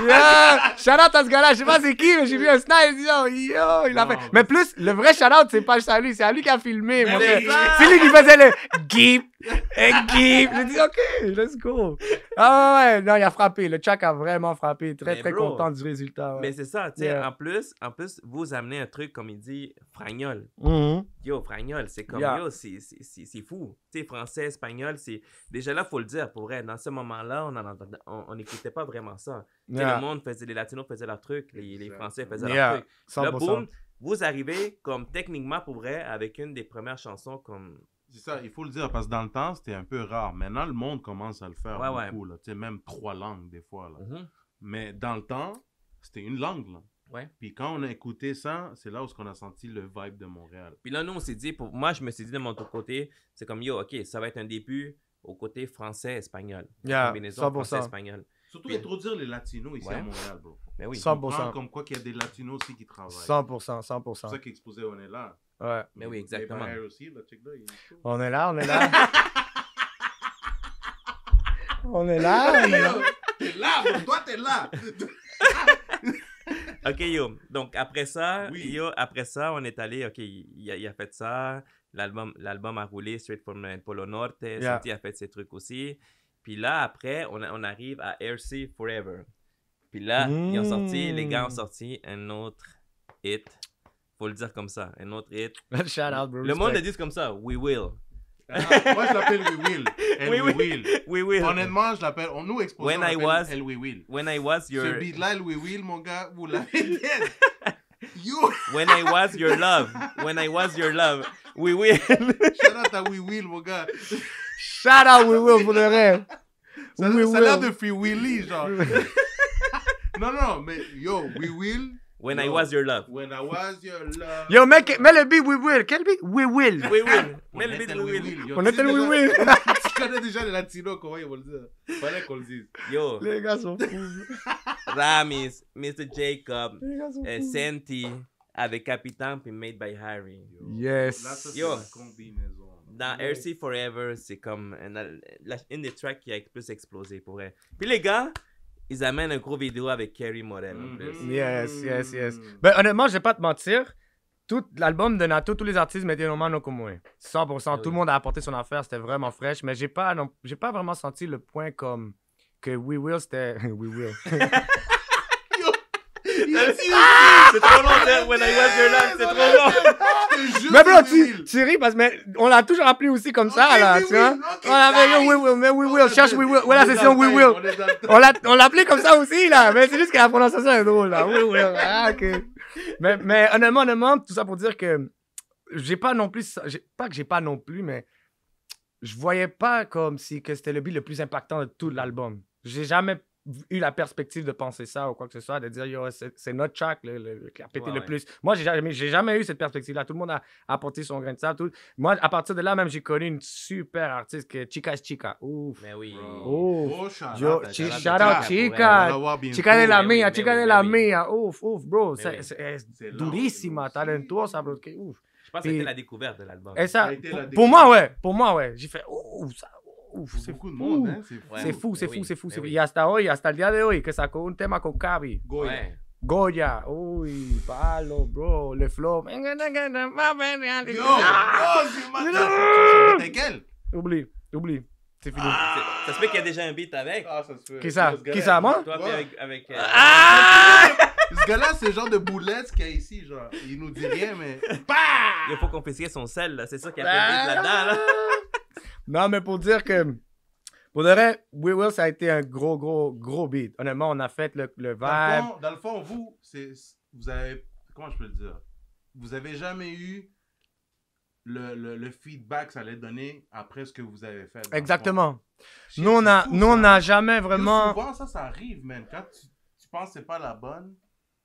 C: Yeah. Shout out à ce gars-là, je sais pas c'est qui, mais j'ai vu un snap, il l'a
A: Non,
C: fait. Mais plus, le vrai shout out, c'est pas juste à lui, c'est à lui qui a filmé, mon
B: c'est
C: frère.
B: ça.
C: C'est lui qui faisait le Geep. J'ai dit, OK, let's go. Ah ouais, non, il a frappé. Le track a vraiment frappé. Très,
B: Mais
C: très
B: bro,
C: content du résultat. Ouais.
B: Mais c'est ça, tu sais,
C: Yeah.
B: en plus, vous amenez un truc, comme il dit, fragnol.
C: Mhm.
B: Yo, fragnol, c'est comme,
C: Yeah.
B: yo, c'est fou. Tu sais, français, espagnol, c'est... Déjà là, faut le dire, pour vrai, dans ce moment-là, on n'écoutait pas vraiment ça. Tu sais,
C: Yeah.
B: le monde faisait, les latinos faisaient leur truc, les français faisaient
C: Yeah.
B: leur truc. Là,
C: 100%.
B: boum, vous arrivez comme techniquement, pour vrai, avec une des premières chansons comme...
A: C'est ça, il faut le dire, parce que dans le temps, c'était un peu rare. Maintenant, le monde commence à le faire
B: Ouais,
A: beaucoup, là. Tu sais, même 3 langues, des fois, là.
B: Mhm.
A: Mais dans le temps, c'était une langue, là.
B: Ouais.
A: Puis quand on a écouté ça, c'est là où on a senti le vibe de Montréal.
B: Puis là, nous, on s'est dit, moi, je me suis dit de mon côté, c'est comme, yo, OK, ça va être un début au côté français-espagnol.
C: Yeah,
B: Combinaison
C: 100%.
B: français-espagnol.
A: Surtout
B: Puis-
A: introduire les latinos ici
B: Ouais.
A: à Montréal, bro.
B: Mais oui.
C: 100%.
A: Comme quoi qu'il y a des latinos aussi qui travaillent.
C: 100%,
A: C'est
C: 100%.
A: pour ça qu'Exposé, on est là.
C: Ouais.
B: Mais oui, exactement.
A: Baby Hair aussi, là, check là, il est chaud.
C: On est là. On est là.
A: T'es là, bro, toi, t'es là.
B: OK, yo. Donc, après ça,
A: Oui.
B: yo, après ça, on est allé, OK, il a fait ça. L'album a roulé, Straight from el Polo Norte.
C: Yeah.
B: Santi a fait ses trucs aussi. Puis là, après, on arrive à RC Forever. Puis là, ils ont sorti, les gars ont sorti un autre hit. Faut le dire comme ça, un autre hit.
C: Shout out, bro.
B: Le monde le dit comme ça, We Will.
A: Ah, moi, je l'appelle We Will. El We Will.
B: We Will.
A: Honnêtement, je l'appelle, on nous expose,
B: When
A: on
B: I
A: l'appelle
B: was-
A: El We Will.
B: When I was
A: Ce
B: your...
A: beat-là, El We Will, mon gars, vous l'avez dead. You,
B: When I was your love. When I was your love. We Will.
A: shout out à We Will, mon gars.
C: Shout out, we will, pour le rêve.
A: Ça a l'air de Free Willy, genre. non, mais yo, We Will.
B: When I
A: Yo,
B: was your love.
A: When I was your love.
C: Yo, mec, mets le beat, we will. Quel beat? We will.
B: We Will.
A: On
B: Mais le
A: était
B: beat
A: le
B: We
A: We
B: Will.
A: Will. Yo,
C: On
A: tu
C: était le
A: sais
C: We
A: déjà-
C: Will.
A: Tu connais déjà les latinos, comment ils vont le dire. Fallait qu'on le dise.
B: Yo,
C: Les gars sont fous.
B: Ramis, Mr. Jacob,
C: Les gars sont fous.
B: Senti, avec Capitan, puis Made by Harry.
C: Yes.
A: Là, ça, c'est
B: Yo.
A: la combinaison.
B: Dans RC Forever, c'est comme une des tracks qui a plus explosé pour elle. Puis les gars, ils amènent un gros vidéo avec Kerry Morel en plus.
C: Yes. Ben, honnêtement, je vais pas te mentir. Tout l'album de Nato, tous les artistes mettaient nos mains comme moi. 100%.
B: oui.
C: Tout le monde a apporté son affaire. C'était vraiment fraîche. Mais j'ai pas vraiment senti le point comme que We Will, c'était... We Will.
B: C'est trop long, ça. When I was your love, c'est trop long.
C: Mais bro, tu ris parce que on l'a toujours appelé aussi comme ça, là, tu vois. On avait yo, We Will, mais We Will, cherche We Will. Ouais, la session We Will. On l'a appelé comme ça aussi, là. Mais c'est juste que la prononciation est drôle, là. We Will. Ah, ok. Mais honnêtement, tout ça pour dire que j'ai pas non plus, pas que j'ai pas non plus, mais je voyais pas comme si que c'était le beat le plus impactant de tout l'album. J'ai jamais eu la perspective de penser ça ou quoi que ce soit, de dire yo, c'est notre track qui a pété
B: Ouais,
C: le
B: ouais.
C: plus. Moi, j'ai jamais eu cette perspective-là. Tout le monde a apporté son grain de sable. Moi, à partir de là, même, j'ai connu une super artiste que Chica es Chica. Ouf.
B: Mais oui.
C: Oh,
A: shout
C: Yo,
A: out à
C: shout
A: Chica.
C: out Chica. Chica de la
B: Mais oui,
C: mia,
B: mais
C: Chica
B: oui,
C: de la
B: mais oui.
C: mia. Ouf, bro.
B: Mais oui.
C: C'est
A: C'est
C: durissima,
A: lent,
C: talentuosa, bro. Ouf.
B: Je pense que c'était la découverte de l'album.
C: Et ça,
A: a été la
C: pour moi, ouais. J'ai fait, Uf,
A: Pour
C: c'est
A: beaucoup de
C: fou.
A: monde, hein, c'est fou.
B: Ouais.
C: C'est fou, c'est
B: Mais
C: fou,
B: oui,
C: c'est fou,
B: mais
C: c'est fou.
B: oui.
C: Y hasta hoy, hasta el día de hoy, que sacó un tema con Cavi.
A: Goya.
B: Ouais.
C: Goya, uy, palo, bro, le flow.
A: Yo,
C: Ah!
A: oh, c'est mal. T'es quel?
C: Oublie, c'est fini.
B: Ça se fait qu'il y a déjà un beat avec.
A: Ah, ça se fait.
C: Qui ça?
A: Ce gars-là,
C: Qui ça, moi?
B: Toi, puis
A: Ouais.
B: avec
C: Ah!
A: Ce gars-là, c'est le genre de boulette qu'il y a ici, genre. Il nous dit rien, mais.
B: il faut confisquer son sel, là. C'est sûr qu'il y a plein de beats là-dedans, là.
C: Non, mais pour dire que, pour de vrai, We Will, ça a été un gros beat. Honnêtement, on a fait le vibe.
A: Dans le fond, vous avez. Comment je peux le dire? Vous avez jamais eu le feedback que ça allait donner après ce que vous avez fait. dans le
C: Exactement.
A: fond.
C: Nous, on a,
A: C'est fou,
C: nous, on
A: ça.
C: n'a jamais
A: Yo,
C: vraiment.
A: souvent, ça arrive, man. Quand tu penses que c'est pas la bonne,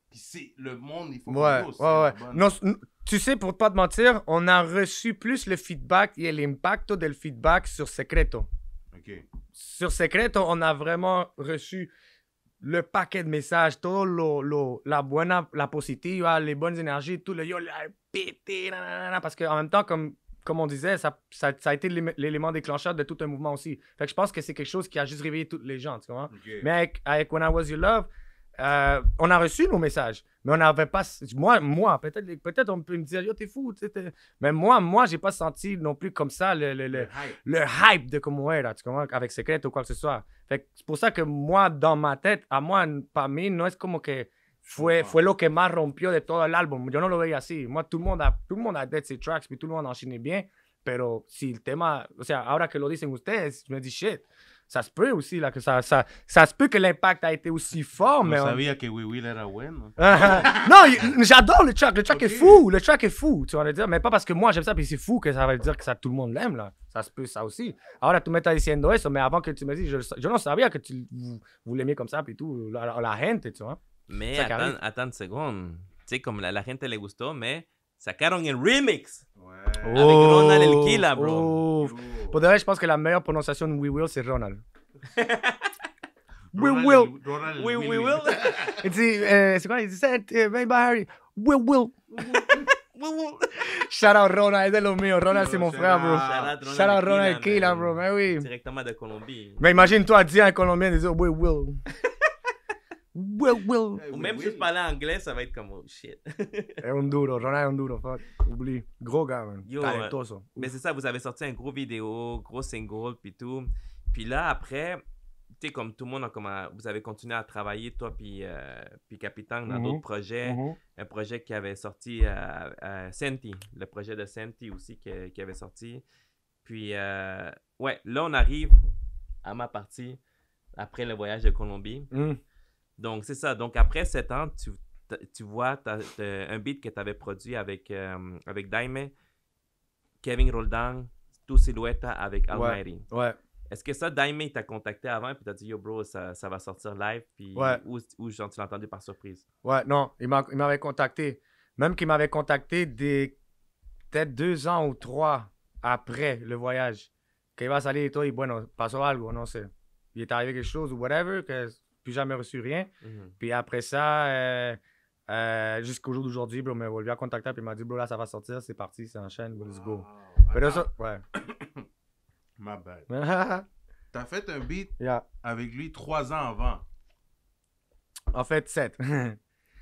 A: puis c'est le monde, il faut
C: Ouais,
A: que c'est
C: ouais.
A: la bonne.
C: Non, tu sais, pour pas te mentir, on a reçu plus le feedback et l'impact del feedback sur Secreto.
A: Ok.
C: Sur Secreto, on a vraiment reçu le paquet de messages, tout la positiva, les bonnes énergies, tout le yo, la pété, nanana, parce qu'en même temps, comme on disait, ça a été l'élément déclencheur de tout un mouvement aussi. Fait que je pense que c'est quelque chose qui a juste réveillé tous les gens, tu vois.
A: Ok.
C: Mais avec When I Was Your Love, on a reçu nos messages, mais on n'avait pas. Moi, peut-être on peut me dire, yo, t'es fou, mais moi, j'ai pas senti non plus comme ça le hype de como era, tu comprends, avec Secreto ou quoi que ce soit. Fait que c'est pour ça que moi, dans ma tête, à moi, para mí, no es como que fue lo que más rompió de todo el álbum. Yo no lo veía así. Moi, tout le monde a dead ses tracks, puis tout le monde enchaînait bien, pero si el tema, o sea, ahora que lo dicen ustedes, je me dis, shit, ça se peut aussi, là, que ça se peut que l'impact a été aussi fort, mais...
A: On savait que We Will era bueno.
C: Non, j'adore le track. Le track
A: Ok.
C: est fou. Le track est fou, tu vas le dire. Mais pas parce que moi j'aime ça, puis c'est fou que ça veut dire que ça, tout le monde l'aime, là. Ça se peut, ça aussi. Ahora tú me estás diciendo eso, mais avant que tu me dises, je no sabía que vous l'aimiez comme ça, puis tout, la gente, tu vois.
B: Mais
C: Ça qui arrive.
B: attends une seconde. Tu sais, comme la gente le gustó, mais sacaron el remix.
A: Ouais.
B: Avec Ronald El Killa, bro.
C: Oh.
A: Yo.
C: Pour de vrai, je pense que la meilleure prononciation de We Will, c'est Ronald. We
A: Ronald-
C: will.
A: Ronald
B: We
A: Willy.
B: will.
C: Il dit, c'est quoi? Il dit, baby Harry, We Will. Shout out Ronald, es de los míos. Ronald,
A: Yo,
C: c'est mon
A: shout
C: frère, bro.
A: out.
C: Shout out Ronald
B: El
C: Killa,
B: man.
C: bro. Mais oui.
B: Directement de Colombie.
C: Mais imagine-toi dire à un Colombien, dire, We Will. Will.
A: Hey,
B: Ou
A: We
B: même
A: Will.
B: juste parler anglais, ça va être comme oh shit.
C: Es un duro, Ronald es un duro, fuck. Oublie. Gros gars, man.
B: Yo,
C: Talentoso.
B: Mais c'est ça, vous avez sorti un gros vidéo, gros single, puis tout. Puis là, après, tu sais, comme tout le monde, vous avez continué à travailler, toi puis Capitaine, dans
C: Mhm.
B: d'autres projets.
C: Mhm.
B: Un projet qui avait sorti Senti, le projet de Senti aussi qui avait sorti. Puis, ouais, là, on arrive à ma partie après le voyage de Colombie.
C: Mm.
B: Donc, c'est ça. Donc, après 7 ans, tu vois t'as un beat que tu avais produit avec Daime, Kevin Roldan, tout Silhouette avec Almighty.
C: Ouais.
B: Est-ce que ça, Daime, il t'a contacté avant et t'as dit, yo, bro, ça va sortir live? Puis,
C: Ouais.
B: ou genre, tu l'as entendu par surprise?
C: Ouais, non, il m'avait contacté. Même qu'il m'avait contacté peut-être 2 ans ou 3 après le voyage. Que iba a salir y todo, y bueno, pasó algo, no sé. Il est arrivé quelque chose ou whatever, que plus jamais reçu rien.
B: Mhm.
C: Puis après ça, jusqu'au jour d'aujourd'hui, bro, me volvió a contacter, puis il m'a dit, bro, là, ça va sortir, c'est parti, c'est en chaîne, let's go.
A: Wow.
C: Pero
A: Attends,
C: ça, ouais.
A: my bad.
C: Yeah.
A: T'as fait un beat avec lui 3 ans avant.
C: En fait, 7.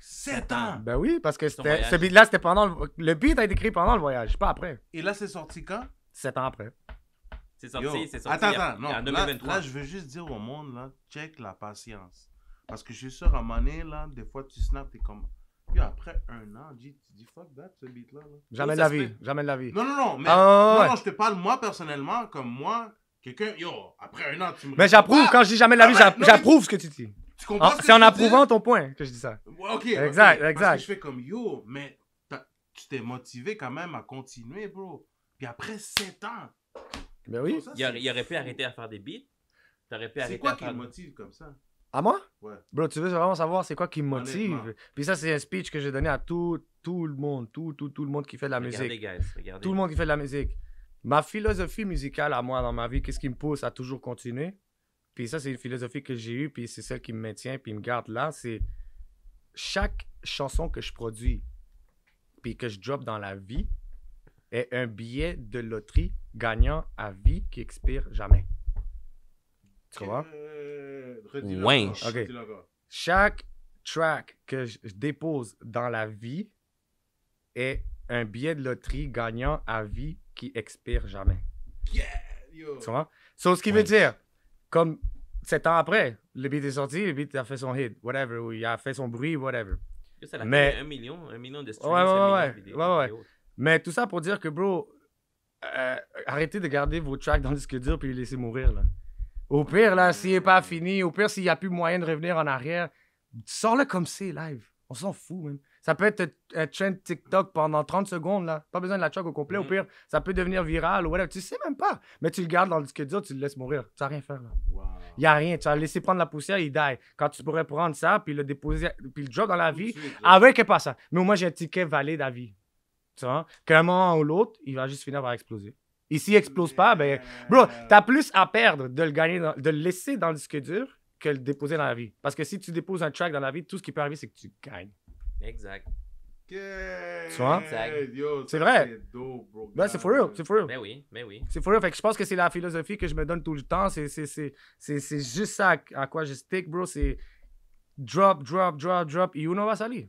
A: 7 ans!
C: Ben oui, parce que
B: Ton voyage.
C: ce beat-là, c'était pendant le beat a été écrit pendant le voyage, pas après.
A: Et là, c'est sorti quand?
C: 7 ans après.
B: C'est sorti,
A: Yo,
B: c'est sorti
A: attends, non.
B: en
A: Là,
B: 2023.
A: là, je veux juste dire au monde, là, check la patience. Parce que je suis sûr, à un moment donné, là, des fois, tu snaps, t'es comme... Yo, après 1 an, tu dis fuck that, ce beat-là. Là.
C: Jamais de
B: ça
C: la
B: se
C: vie,
B: peut.
C: jamais de la vie.
A: Non, mais...
C: Ah, ouais.
A: non, je te parle, moi, personnellement, comme moi, quelqu'un... Yo, après 1 an, tu me...
C: Mais j'approuve, quand je dis jamais de la vie,
A: Ah, ouais, non,
C: j'approuve ce que tu dis.
A: Tu comprends ce que
C: C'est en
A: je veux
C: approuvant
A: dire?
C: ton point que je dis ça.
A: Ouais, ok.
C: Exact,
A: ok.
C: exact.
A: Parce que je fais comme, yo, mais tu t'es motivé quand même à continuer, bro. Puis après 7 ans...
C: Ben oui.
A: Ça,
B: Il aurait pu arrêter à faire des beats. T'aurais pu
A: C'est
B: arrêter
A: quoi
B: à
A: qui
B: faire...
A: le motive comme ça?
C: À moi?
A: Ouais.
C: Bro, tu veux vraiment savoir c'est quoi qui me motive?
A: Honnêtement.
C: Puis ça, c'est un speech que j'ai donné à tout le monde, tout le monde qui fait de la
B: Regardez,
C: musique.
B: guys, regardez.
C: Tout le monde qui fait de la musique. Ma philosophie musicale à moi dans ma vie, qu'est-ce qui me pousse à toujours continuer? Puis ça, c'est une philosophie que j'ai eue, puis c'est celle qui me maintient, puis me garde là. C'est chaque chanson que je produis, puis que je drop dans la vie, est un billet de loterie gagnant à vie qui expire jamais. Tu comprends?
A: Redis-le
B: Wesh.
A: encore,
C: Ok.
A: redis-le encore.
C: Chaque track que je dépose dans la vie est un billet de loterie gagnant à vie qui expire jamais.
A: Yo.
C: Tu vois? So, ce qui veut dire, comme 7 ans après, le beat est sorti, le beat a fait son hit, whatever, ou il a fait son bruit, whatever.
B: Ça a
C: Mais-
B: fait 1 million de streams,
C: Ouais,
B: 1 million
C: ouais,
B: de vidéos.
C: ouais. Mais tout ça pour dire que, bro, arrêtez de garder vos tracks dans le disque dur puis les laisser mourir, là. Au pire, là, s'il n'est pas fini, au pire, s'il n'y a plus moyen de revenir en arrière, sors-le comme c'est, live. On s'en fout, même. Ça peut être un trend TikTok pendant 30 secondes, là. Pas besoin de la track au complet. Au pire, ça peut devenir viral ou whatever. Tu sais même pas. Mais tu le gardes dans le disque dur, tu le laisses mourir. Tu vas rien faire, là.
A: Wow.
C: Il n'y a rien. Tu vas le laisser prendre la poussière, il die. Quand tu pourrais prendre ça, puis le déposer, puis le drop dans la vie, avec et pas ça. Mais moi, j'ai un ticket valide à vie. Tu vois? Qu'à un moment ou l'autre, il va juste finir par exploser. Et s'il explose pas, ben, bro, t'as plus à perdre de le gagner, de le laisser dans le disque dur que le déposer dans la vie. Parce que si tu déposes un track dans la vie, tout ce qui peut arriver, c'est que tu gagnes.
B: Exact.
C: Tu vois?
A: Yo,
C: C'est
A: ça,
C: vrai.
A: C'est dope, bro.
C: Ben, c'est for real, c'est for real.
B: Ben oui, ben oui.
C: C'est for real. Fait que je pense que c'est la philosophie que je me donne tout le temps. C'est juste ça à quoi je stick, bro. C'est drop, drop, drop, drop, et uno va salir.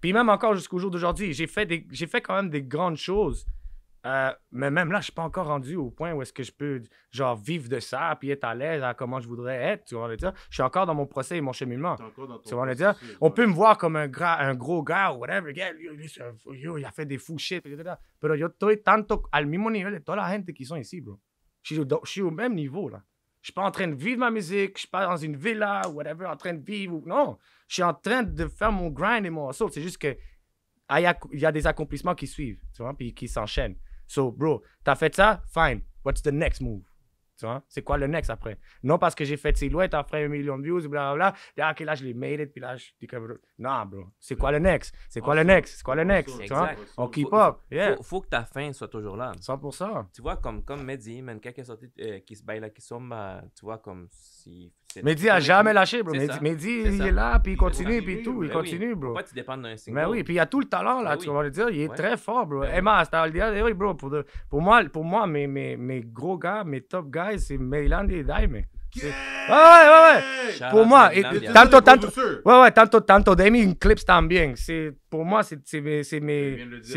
C: Puis même encore jusqu'au jour d'aujourd'hui, j'ai fait quand même des grandes choses. Mais même là, je suis pas encore rendu au point où est-ce que je peux genre vivre de ça puis être à l'aise à comment je voudrais être, tu vois le dire. Je suis encore dans mon procès et mon cheminement.
A: T'es encore dans ton
C: Tu vois le dire.
A: processus,
C: On
A: ouais.
C: peut me voir comme un gros gars ou whatever, gars, il a fait des fous shit, etc. Pero yo estoy tanto al mismo nivel de toda la gente qui sont ici, bro. Je suis au même niveau, là. Je suis pas en train de vivre ma musique, je suis pas dans une villa ou whatever, en train de vivre. Non, je suis en train de faire mon grind et mon hustle. C'est juste que il y a des accomplissements qui suivent, tu vois, puis qui s'enchaînent. So, bro, t'as fait ça? Fine. What's the next move? Tu vois? C'est quoi le next après? Non parce que j'ai fait Silhouette, t'as fait 1 million de views, blablabla. Là, ok, là, je l'ai made it, puis là, je dis comme... Non, bro. C'est quoi le next? C'est quoi le next? C'est quoi le next? Tu vois?
B: Exact.
C: On keep up. Yeah.
B: Faut que ta fin soit toujours là.
C: 100%.
B: Tu vois, comme Mehdi, man, quelqu'un est sorti qui se baille là, qui sommes, tu vois, comme si.
C: Mehdi a jamais lâché, bro.
B: C'est ça.
C: Mehdi,
B: C'est
C: il
B: ça.
C: est là, puis il
A: Il
C: continue,
A: continue,
C: puis tout. Il
A: ben
C: continue, bro.
B: Pourquoi tu dépends d'un single?
C: Mais oui, puis il y a tout le talent, là,
B: Ben
C: tu
B: oui.
C: vas le dire. Il est
B: Ouais.
C: très fort, bro.
B: Ben oui.
C: Emma, hasta el día de hoy, bro. Pour moi mes gros gars, mes top guys, c'est Meyland et Daime. Ouais.
B: Shout
C: Pour
B: out
C: moi,
B: Mehdi Lambias.
C: Tanto Demi en clips también. Pour moi, c'est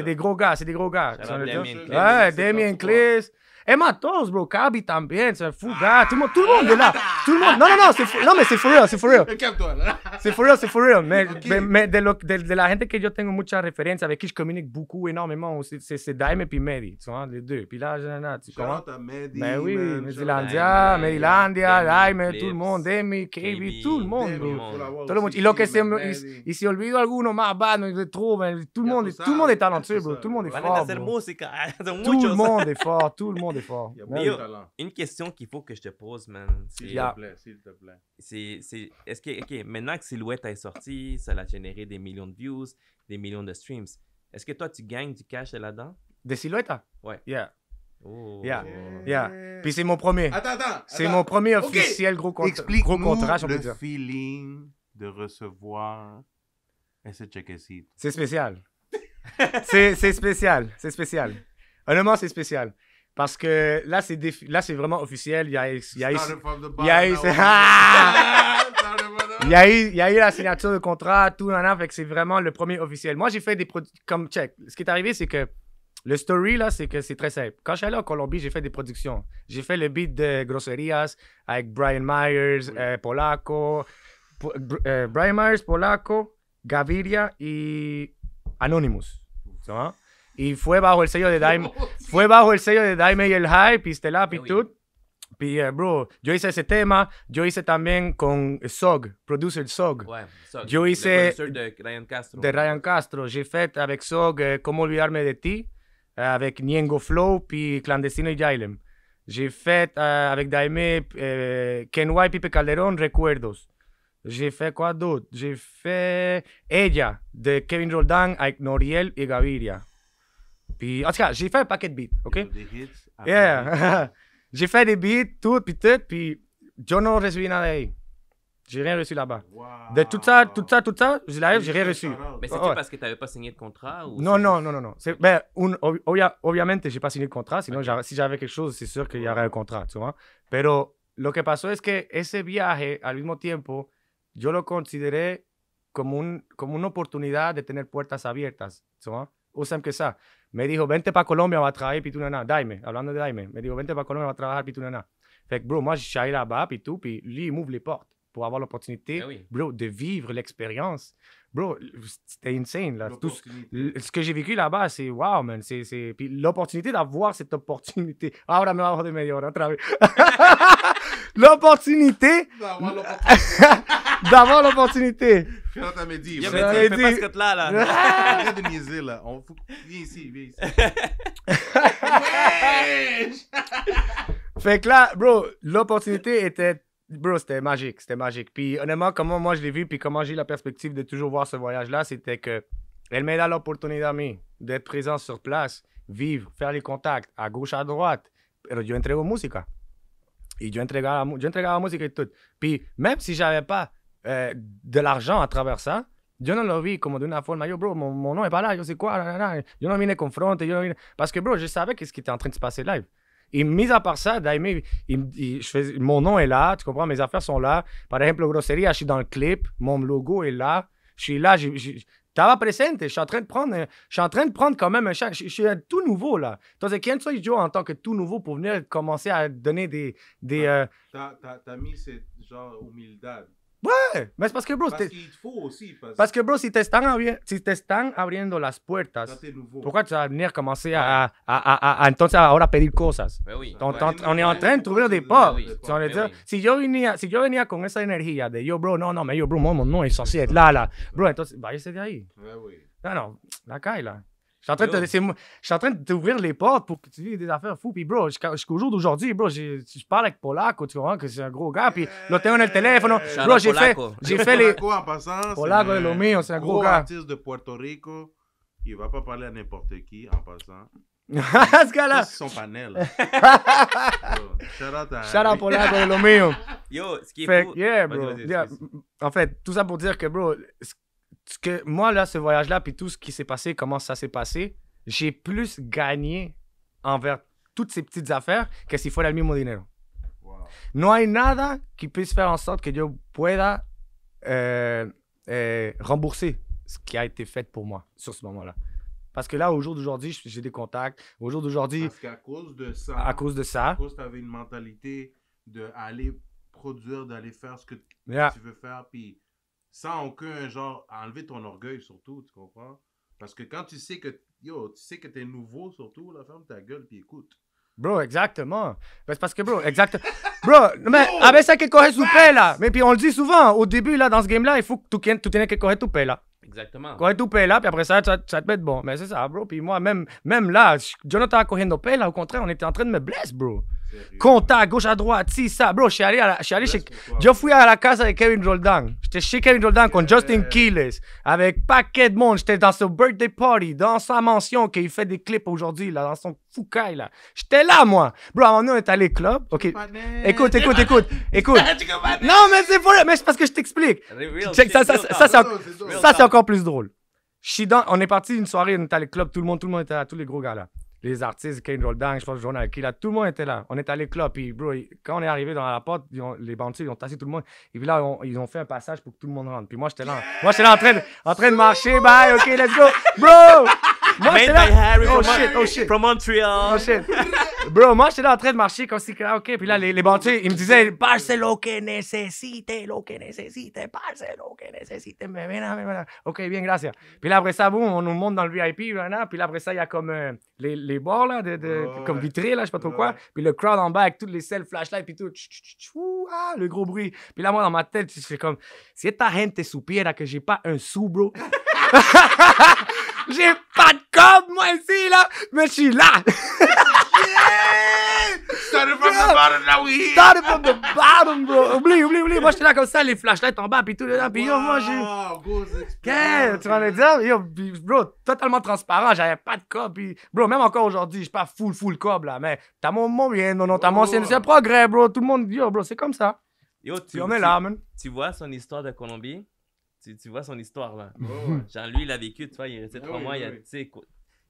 C: des gros gars, c'est des gros gars.
B: Shout
C: Tu
B: out
C: vois le
B: Damien
C: dire?
B: Clips.
C: Ouais, Damien Clips. Emma Toss, bro. Kabi también, c'est un fou gars. Tout le monde est là. Tout le monde. Non, mais c'est for real, c'est for real.
A: Calme-toi, là.
C: C'est for real. Mais,
A: Ok.
C: mais de la gente que yo tengo mucha referencia, avec qui je communique beaucoup, énormément, c'est Daime et Mehdi, tu vois, les deux. Puis là, tu comprends?
A: Shout out à Mehdi,
C: Ben oui,
A: man.
C: Medilandia,
B: Daime,
C: Medilandia,
B: Daime,
C: Daime,
B: Clips,
C: tout le monde, Demi, KB,
B: KB,
C: tout le monde,
B: Demi,
C: bro.
B: faut l'avoir
C: Todo el mundo.
A: aussi,
C: Y lo que
A: Mehdi.
C: y si olvido alguno más bad, no le trouve, tout le
A: Y a
C: monde,
A: tout ça,
C: tout le monde est
A: y a
C: talentueux,
A: tout
C: bro.
A: ça.
C: Tout le monde est
B: Van a
C: fort,
B: hacer
C: bro.
B: música. Son
C: Tout le
B: muchos.
C: monde est fort, tout le monde est fort.
A: Il y a
C: Ouais.
A: beaucoup
B: Yo,
A: de talent.
B: Une question qu'il faut que je te pose, man.
A: S'il
C: Yeah.
A: te plaît, s'il te plaît.
B: Est-ce que, ok, maintenant que Silhouette est sorti, ça a généré des millions de views, des millions de streams. Est-ce que toi, tu gagnes du cash là-dedans?
C: De Silhouette?
B: Ouais.
C: Yeah.
B: Oh.
C: Yeah. Yeah. Puis c'est mon premier.
A: Attends.
C: C'est mon premier
A: Ok.
C: officiel gros contrat,
A: Explique-nous
C: si on peut
A: le
C: dire.
A: feeling de recevoir esse chequecito.
C: C'est spécial. c'est spécial. Honnêtement, c'est spécial. Parce que là, c'est vraiment officiel. Il y a eu
A: Started from the bottom,
C: il y a eu-
A: now we're-
C: Ah!
A: Started from the-
C: il y a eu la signature de contrat, tout, fait que c'est vraiment le premier officiel. Moi, j'ai fait des produits comme check. Ce qui est arrivé, c'est que le story, là, c'est que c'est très simple. Quand je suis allé en Colombie, j'ai fait des productions. J'ai fait le beat de Grosserias avec Brian Myers, Polaco, Brian Myers, Polaco, Gaviria y Anonymous. ¿Sí? Y fue bajo el sello de Daime. Fue bajo el sello de Daime y el Hype, y Stella, y
B: Oui.
C: tout. Puis, bro, yo hice ese tema. Yo hice también con Sog, producer Sog.
B: Ouais, ça.
C: Yo
B: le
C: hice-
B: producteur de Ryan Castro.
C: De Ryan Castro. J'ai fait avec Sog Comment olvidarme de ti, avec Niengo Flow, puis Clandestino y Jailem. J'ai fait avec Daime, Kenway, Pipe Calderón, Recuerdos. J'ai fait quoi d'autre? J'ai fait Ella, de Kevin Roldan, avec Noriel et Gaviria. Puis, en tout cas, j'ai fait un paquet de beats, OK?
A: Des hits. après.
C: Yeah. J'ai fait des beats, tout, puis yo no recibí nada de ahí. J'ai rien reçu là-bas.
A: Wow.
C: De tout ça, je l'arrive, j'ai rien reçu.
B: Mais c'est-tu
C: Ouais.
B: parce que tu n'avais pas signé de contrat ou
C: Non,
B: c'est
C: non,
B: juste-
C: non, non, non. Obviamente, j'ai pas signé de contrat. Sinon, si j'avais quelque chose, c'est sûr qu'il y aurait un contrat, tu vois. Pero lo que pasó es que ese viaje, al mismo tiempo, yo lo consideré como una oportunidad de tener puertas abiertas. ¿So? Usam que ça. Me dijo, vente para Colombia, on va travailler, puis tout, nana. Daime, hablando de Daime. Me dijo, vente para Colombia, on va travailler, puis tout, nana. Fait que, bro, moi, je suis allé là-bas, puis tout, puis lui, il m'ouvre les portes pour avoir l'opportunité,
B: oui.
C: bro, de vivre l'expérience. Bro, c'était insane, là. Tout ce que j'ai vécu là-bas, c'est wow, man. Puis l'opportunité d'avoir cette opportunité. Ahora me bajo de media hora, otra vez. L'opportunité d'avoir l'opportunité.
A: Charlotte m'a dit.
B: Yo,
C: mais
B: mais
C: dit-
B: fais pas ce que là, là.
A: Arrête de niaiser, là. Viens ici, viens ici.
C: Fait que là, bro, l'opportunité était... Bro, c'était magique, c'était magique. Puis honnêtement, comment moi je l'ai vu, puis comment j'ai eu la perspective de toujours voir ce voyage-là, c'était que elle m'a donné l'opportunité a mí d'être présent sur place, vivre, faire les contacts, à gauche, à droite. Pero yo entrego música. Y yo entregaba música y tout. Puis même si j'avais pas de l'argent à travers ça, yo no lo vi como de una forma, yo, bro, mon nom est pas là, yo sais quoi, yo no vine confronter, yo no vine... Parce que, bro, je savais qu'est-ce qui était en train de se passer live. Et mis à part ça, Daime, mon nom est là, tu comprends, mes affaires sont là. Par exemple, Grosseria, je suis dans le clip, mon logo est là. Je suis là, estaba presente, je suis en train de prendre quand même un chèque. Je suis tout nouveau là. Entonces, ¿quién soy yo en tant que tout nouveau pour venir commencer à donner des
A: T'as mis cette genre humildad.
C: Ouais, mais c'est parce que, bro,
A: Parce qu'il faut aussi.
C: parce que, bro, si te están abriendo las
A: Quand
C: puertas,
A: t'es nouveau.
C: pourquoi tu vas venir commencer à entonces ahora pedir cosas?
B: Ben oui.
C: On est en train de trouver des portes.
B: oui,
C: Tu vas me
B: oui,
C: dire,
B: oui.
C: si yo venía con esa energía de yo, bro, no, mais yo, bro, moi, mon nom est censé être là. Bro, entonces, váyase de ahí.
A: Ouais, oui.
C: Non, la caille, là. Je suis en train de t'ouvrir les portes pour que tu vives des affaires fous. Puis, bro, jusqu'au jour d'aujourd'hui, bro, je parle avec Polaco, tu vois, que c'est un gros gars. Puis, lo tengo en el teléfono.
B: Shout
C: Bro,
B: out
C: j'ai
B: Polaco.
C: fait les...
A: Polaco, en passant,
C: Polaco
A: c'est
C: de lo mío, c'est un gros gars.
A: artiste de Puerto Rico. Il va pas parler à n'importe qui, en passant.
C: Ce gars-là.
A: Ça, c'est son panel. Shout out à
C: Shout out Polaco de lo mío.
B: Yo, ce qui est
C: Fait
B: fou...
C: que, yeah,
B: Vas-y,
C: bro.
B: vas-y,
C: Yeah.
B: excuse.
C: En fait, tout ça pour dire que, bro, moi, là, ce voyage-là, puis tout ce qui s'est passé, comment ça s'est passé, j'ai plus gagné envers toutes ces petites affaires que si fuera el mismo dinero.
A: Wow.
C: No hay nada qui puisse faire en sorte que yo pueda rembourser ce qui a été fait pour moi sur ce moment-là. Parce que là, au jour d'aujourd'hui, j'ai des contacts. Au jour d'aujourd'hui,
A: Parce qu'à cause de ça,
C: à cause de ça,
A: à cause que tu avais une mentalité d'aller produire, d'aller faire ce que
C: yeah.
A: tu veux faire, puis sans aucun genre, enlever ton orgueil surtout, tu comprends? Parce que quand tu sais que, tu sais que t'es nouveau surtout, là, ferme ta gueule puis écoute.
C: Bro, exactement. Ben, c'est parce que, bro, Bro, mais avec ça que coge su pela. Mais puis on le dit souvent, au début, là, dans ce game-là, il faut que tu tiennes que coger tu pela.
B: Exactement.
C: Coge tu pela, puis après ça, ça te met bon. Mais c'est ça, bro. Puis moi, même là, yo no estaba cogiendo pela. Au contraire, on était en train de me blesser, bro.
A: Sérieux.
C: Contact, gauche à droite, si, ça. Bro, je suis allé chez...
A: pourquoi?
C: Yo fui à la casa de Kevin Roldan. J'étais chez Kevin Roldan con Justin Quiles, avec paquet de monde. J'étais dans son birthday party, dans sa mansion, qu'il fait des clips aujourd'hui, là, dans son foucaille, là. J'étais là, moi. Bro, à un moment donné, on est allé club. OK. Écoute. Non, mais c'est vrai, mais c'est parce que je t'explique.
B: Real
C: Check,
B: shit,
C: ça,
B: real
C: ça,
B: talk.
C: ça, c'est encore plus drôle. On est parti une soirée, on était allé club, tout le monde était là, tous les gros gars là. Les artistes, Kane Roldan, je pense, Jonah Aki, là, tout le monde était là. On est allé club, puis bro, quand on est arrivé dans la porte, les bandits, ils ont tassé tout le monde. Et puis là, ils ont fait un passage pour que tout le monde rentre. Puis moi, j'étais là en train de marcher, bye, ok, let's go. Bro! Moi,
B: Made
C: j'étais
B: by
C: là.
B: Harry
C: Oh shit.
B: from Montreal.
C: Oh shit. Bro, moi, j'étais là en train de marcher comme si, ok. Puis là, les bandits, ils me disaient, parce lo que necesite, parce lo que necesite. Mais ven. Ok, bien, gracias. Puis là, après ça, boum, on nous monte dans le VIP, là. Puis là, après ça, il y a comme les bords, là, comme vitrés, là, je sais pas trop quoi. Puis le crowd en bas avec toutes les selles, flashlights, puis tout. Le gros bruit. Puis là, moi, dans ma tête, je fais comme, si esta gente supiera que j'ai pas un sou, bro. J'ai pas de com, moi, ici, là. Mais je suis là.
A: Started from the bottom, now we here.
C: Started from the bottom, bro. Oublie. Moi, j'étais là comme ça, les flashlights en bas, puis tout dedans. Puis yo, moi, j'ai... Qu'est-ce que tu vas me dire? Yo, puis, bro, totalement transparent, j'avais pas de cob. Puis, bro, même encore aujourd'hui, je suis pas full cob, là. Mais t'as mon bien, non, t'as mon... C'est un progrès, bro. Tout le monde, yo, bro, c'est comme ça.
B: Yo,
C: Puis on est là, man.
B: Tu vois son histoire de Colombie? Tu vois son histoire, là.
A: Ouais.
B: Genre, lui, il a vécu, tu vois, il est resté 3
A: oui,
B: mois,
A: oui,
B: il a,
A: oui.
B: tu sais, quoi.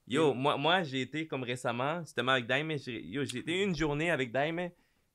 B: Yo, moi j'ai été comme récemment, justement avec Daime, j'ai été une journée avec Daime,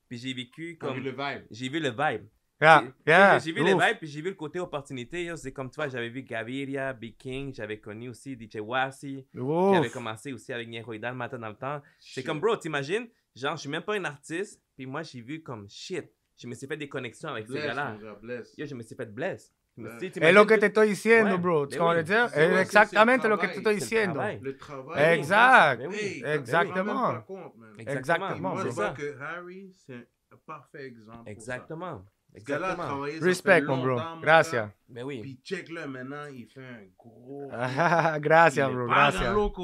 B: puis j'ai vécu
A: T'as vu
B: comme...
A: le vibe.
B: J'ai vu le vibe. J'ai vu le
C: Ouf.
B: vibe, puis j'ai vu le côté opportunité. Yo, c'est comme, tu vois, j'avais vu Gaviria, Big King, j'avais connu aussi DJ Wasi,
C: Ouf.
B: j'avais commencé aussi avec Nieroïda le matin dans le temps. C'est comme, bro, t'imagines, genre, je suis même pas un artiste, puis moi, j'ai vu comme shit. Je me suis fait des connexions avec ces
A: Bless,
B: gars-là.
A: mon gars, bless.
B: Yo, je me suis fait bless.
C: Es lo que te estoy diciendo,
B: Ouais,
C: bro. ¿Tu
B: mais
C: comprends
B: oui.
C: dire?
A: C'est
C: Es
A: ouais,
C: exactamente
A: c'est
C: lo
A: le
C: que te
A: travail,
C: estoy
B: c'est le
C: diciendo.
B: travail.
A: Le travail.
C: Exact.
B: Mais oui.
A: Hey,
C: Exactement.
A: on se rend même pas compte, man.
C: Exactement,
A: Moi, je
C: bro.
A: vois que Harry, c'est un parfait exemple. pour
B: Exactement.
A: ça. Ce gars-là a
B: Exactement.
A: travaillé, ça
C: Respect,
A: fait
C: mon bro.
A: longtemps, mon
C: Gracias.
A: gars.
B: Mais oui.
A: Puis check-le maintenant, il fait un gros...
C: Gracias,
A: Il est
C: bro.
A: pas
C: Gracias.
A: dans loco.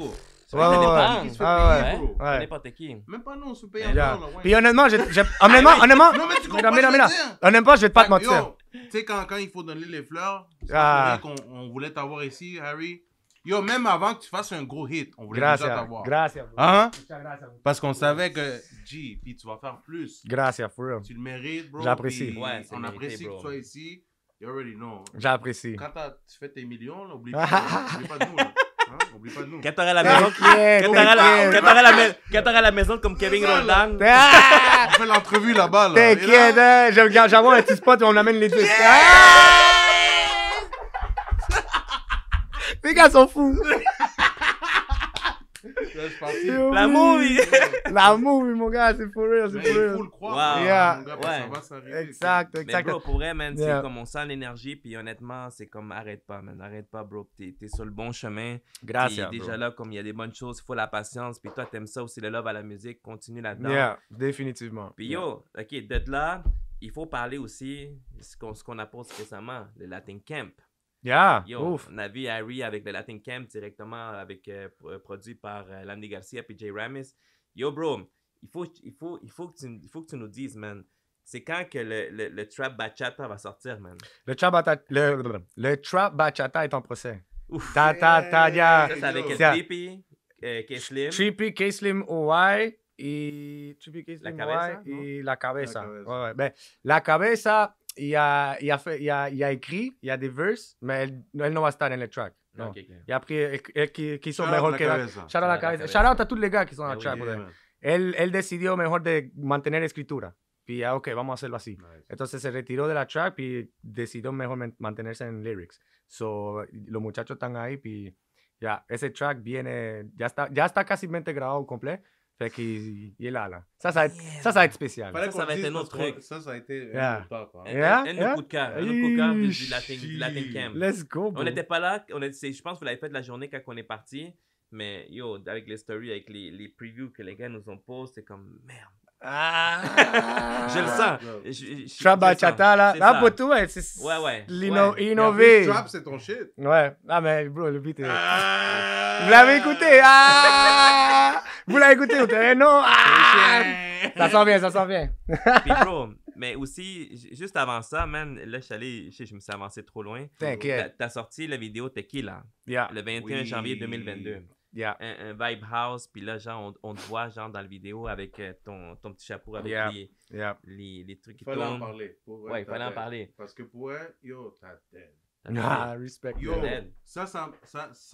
B: Ouais,
C: Ouais, ouais,
B: ouais.
A: Qui se fait
C: Ah,
A: payer,
C: ouais.
A: bro.
C: Ouais.
B: N'importe qui.
A: Même pas nous, on se paye
C: Yeah.
A: encore, là, ouais.
C: Puis honnêtement, honnêtement,
A: Non, mais tu comprends
C: mira,
A: ce que
C: mira.
A: je veux dire.
C: Honnêtement, je vais pas te
A: Fait que,
C: mentir.
A: yo, tu sais, quand il faut donner les fleurs, c'est
C: Ah.
A: pas pour rien qu'on voulait t'avoir ici, Harry. Yo, même avant que tu fasses un gros hit, on voulait déjà
C: Gracias.
A: t'avoir.
C: Gracias, bro.
A: Hein?
C: Muchas gracias, bro.
A: Parce qu'on savait que, G, puis tu vas faire plus.
C: Gracias, for real.
A: Tu le mérites, bro.
C: J'apprécie.
A: puis
B: Ouais, c'est
A: on
B: mérité,
A: apprécie que
B: bro.
A: tu sois ici. You already know.
C: J'apprécie.
A: Quand tu fais tes millions, là, oublie pas de nous. Là. Hein? Oublie pas de nous.
B: Quand t'auras la maison...
C: T'inquiète,
B: Quand t'auras
C: t'inquiète.
B: quand t'auras la maison comme Kevin
A: C'est ça,
B: Roldan...
C: Ah!
A: On fait l'entrevue là-bas. Là.
C: T'inquiète,
A: Et là,
C: hein. J'envoie un petit spot et on amène les deux. Les gars sont fous.
A: là, je suis parti.
B: La movie!
C: La movie, mon gars, c'est for real, c'est
A: Mais
C: for
A: il faut
C: real.
A: le croire.
B: Wow.
A: Mon
C: Yeah.
A: gars, parce que ça
B: Ouais.
A: va s'arriver.
C: Exact,
B: Mais
C: exact.
B: bro, pour vrai, man,
C: Yeah.
B: c'est comme on sent l'énergie, puis honnêtement, c'est comme arrête pas, man. Arrête pas, bro. T'es sur le bon chemin.
C: Gracias,
B: Puis
C: bro.
B: déjà là, comme il y a des bonnes choses, il faut la patience. Puis toi, t'aimes ça aussi, le love à la musique. Continue là-dedans.
C: Yeah, définitivement.
B: Puis yo, ok, d'être là, il faut parler aussi ce qu'on apporte récemment, le Latin Camp.
C: Yeah,
B: Yo,
C: ouf.
B: on a vu Harry avec le Latin Camp directement, avec, produit par Landy Garcia et Jay Ramis. Yo, bro, il faut que tu nous dises, man, c'est quand que le trap bachata va sortir, man?
C: Le trap bachata est en procès.
B: Ouf.
C: Ya.
B: Ça, c'est avec
A: Yo.
B: Sleepy, K-Slim.
C: Trippy, K-Slim, OY y Trippy, K-Slim,
B: La cabeza,
C: OY y La Cabeza.
A: La Cabeza.
C: Ouais, ouais. Ben, La Cabeza, il a écrit, il y a des verses, mais elle no va estar en le track. Non.
B: Ok, ok.
C: Il a pris, qui sont
A: Shout out
C: mejor
A: La
C: que la...
A: Cabeza.
C: Shout out La
B: La
C: Cabeza.
B: Cabeza.
C: Shout out a tous les gars qui sont en
B: Ah
C: la
B: oui,
C: track.
A: Yeah,
C: brother.
A: man.
C: Él decidió mejor de mantener escritura. Puis ya, ok, vamos a hacerlo así.
A: Nice.
C: Entonces se retiró de la track y decidió mejor mantenerse en lyrics. So, los muchachos están ahí y ya, ese track viene, ya está casi grabado complet. Fait qu'il est là. Ça va être spécial.
A: Fallait
B: Ça
A: qu'on
B: va être
A: dise
B: un autre
A: parce que
B: truc.
A: Ça a été
C: Yeah.
A: un autre top, hein.
C: Yeah,
B: Un de nos
C: yeah.
B: coups de cœur. Un de nos coups de cœur du
A: Ish.
B: Latin Camp.
C: Let's go, bro.
B: On n'était pas là. Je pense que vous l'avez fait la journée quand on est parti. Mais yo, avec les stories, avec les previews que les gars nous ont posés, c'est comme merde.
C: Ah.
B: Je le sens.
C: Trap bachata, là.
B: C'est
C: Là,
B: ça.
C: pour tout, ouais, c'est
B: Ouais, ouais.
C: innové.
A: Trap, c'est ton shit.
C: Ouais. Ah, mais bro, le beat est...
A: Ah.
C: Vous l'avez écouté? Ah! Vous l'avez écouté au terrain, non? Ah! Ça sent bien, ça sent bien.
B: Puis bro, mais aussi, juste avant ça, man, là, je me suis avancé trop loin.
C: T'inquiète.
B: T'as sorti la vidéo Tequila,
C: Yeah,
B: le 21
A: Oui.
B: janvier 2022.
C: yeah.
B: Un vibe house, puis là, genre, on te voit, genre, dans la vidéo avec ton petit chapeau avec
C: Yeah.
B: les,
C: Yeah.
B: les trucs qui
A: Il fallait en
B: tournent.
A: parler. Pour vrai,
B: Ouais, il fallait
A: t'as
B: en
A: dead.
B: parler.
A: Parce que pour elle, yo, t'as dead.
C: Ah, respect.
A: Yo,
B: Dead.
A: ça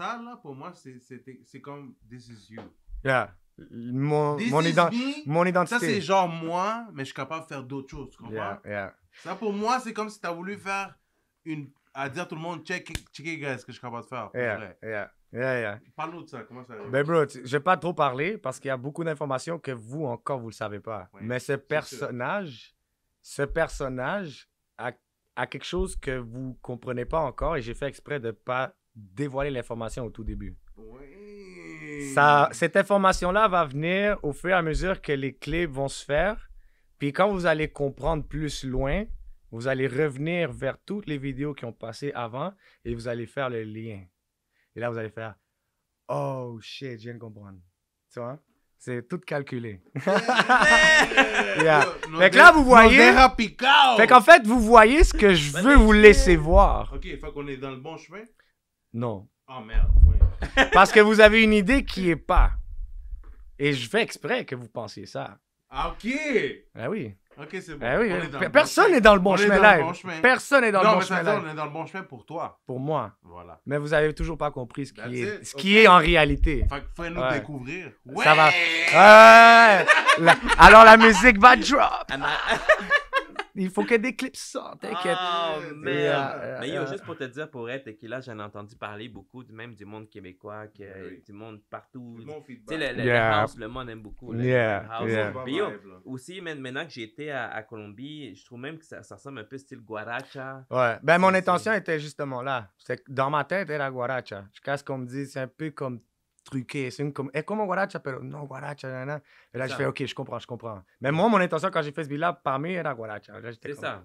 A: là, pour moi, c'est comme This is you.
C: Yeah. Mon
A: This is me.
C: mon
A: Ça,
C: identité.
A: c'est genre moi, mais je suis capable de faire d'autres choses, tu comprends?
C: Yeah, yeah.
A: Ça, pour moi, c'est comme si tu as voulu faire à dire à tout le monde, checker, guys, ce que je suis capable de faire. pour
C: Yeah,
A: vrai.
C: yeah.
A: Parle-nous de ça, comment ça arrive?
C: Ben bro, je vais pas trop parler parce qu'il y a beaucoup d'informations que vous encore vous le savez pas.
A: Ouais,
C: Mais ce personnage a quelque chose que vous comprenez pas encore et j'ai fait exprès de pas dévoiler l'information au tout début.
A: Oui.
C: Cette information-là va venir au fur et à mesure que les clips vont se faire. Puis quand vous allez comprendre plus loin, vous allez revenir vers toutes les vidéos qui ont passé avant et vous allez faire le lien. Et là, vous allez faire « Oh shit, je viens de comprendre. » Tu vois? C'est tout calculé. Yeah. Fait que là, vous voyez... Fait qu'en fait, vous voyez ce que je veux vous laisser voir.
A: Ok, fait qu'on est dans le bon chemin?
C: Non.
A: Oh merde, oui.
C: Parce que vous avez une idée qui est pas. Et je fais exprès que vous pensiez ça.
A: Ah, ok!
C: Ah oui.
A: Ok, c'est bon.
C: Eh oui,
A: On est dans le bon
C: personne
A: chemin.
C: n'est dans le bon
A: On est
C: chemin
A: dans le
C: live.
A: bon chemin.
C: Personne n'est dans le
A: Non,
C: bon
A: mais ça
C: chemin
A: veut dire
C: live.
A: on est dans le bon chemin pour toi.
C: Pour moi.
A: Voilà.
C: Mais vous avez toujours pas compris ce
A: That's
C: qui est,
A: it.
C: ce qui est en réalité.
A: Fait que fais-nous
C: Ouais.
A: découvrir. Ouais!
C: Ça va. Ouais. Alors la musique va drop. Il faut que des clips sortent, t'inquiète.
B: Oh,
A: Yeah,
B: merde. Mais yo,
C: yeah.
B: juste pour te dire, pour être Tequila, j'en ai entendu parler beaucoup, même du monde québécois,
A: Oui.
B: du monde partout.
A: C'est mon
B: Tu sais,
A: feedback.
B: le
C: Yeah.
B: house, le monde aime beaucoup. le
C: Yeah,
B: house.
C: yeah.
A: Bon
B: Puis yo,
A: vibe, là.
B: aussi, maintenant que j'ai été à Colombie, je trouve même que ça ressemble un peu style guaracha.
C: Ouais. Ben, mon
B: C'est-
C: intention était justement là. C'est que dans ma tête, era guaracha. Jusqu'à ce qu'on me dise, c'est un peu comme truqué. C'est comme, comme guaracha, pero non guaracha, nanana. Et là, je
B: Ça.
C: fais, OK, je comprends. Mais moi, mon intention quand j'ai fait ce beat-là, parmi, era guaracha. Là, j'étais
B: C'est
C: comme,
B: ça.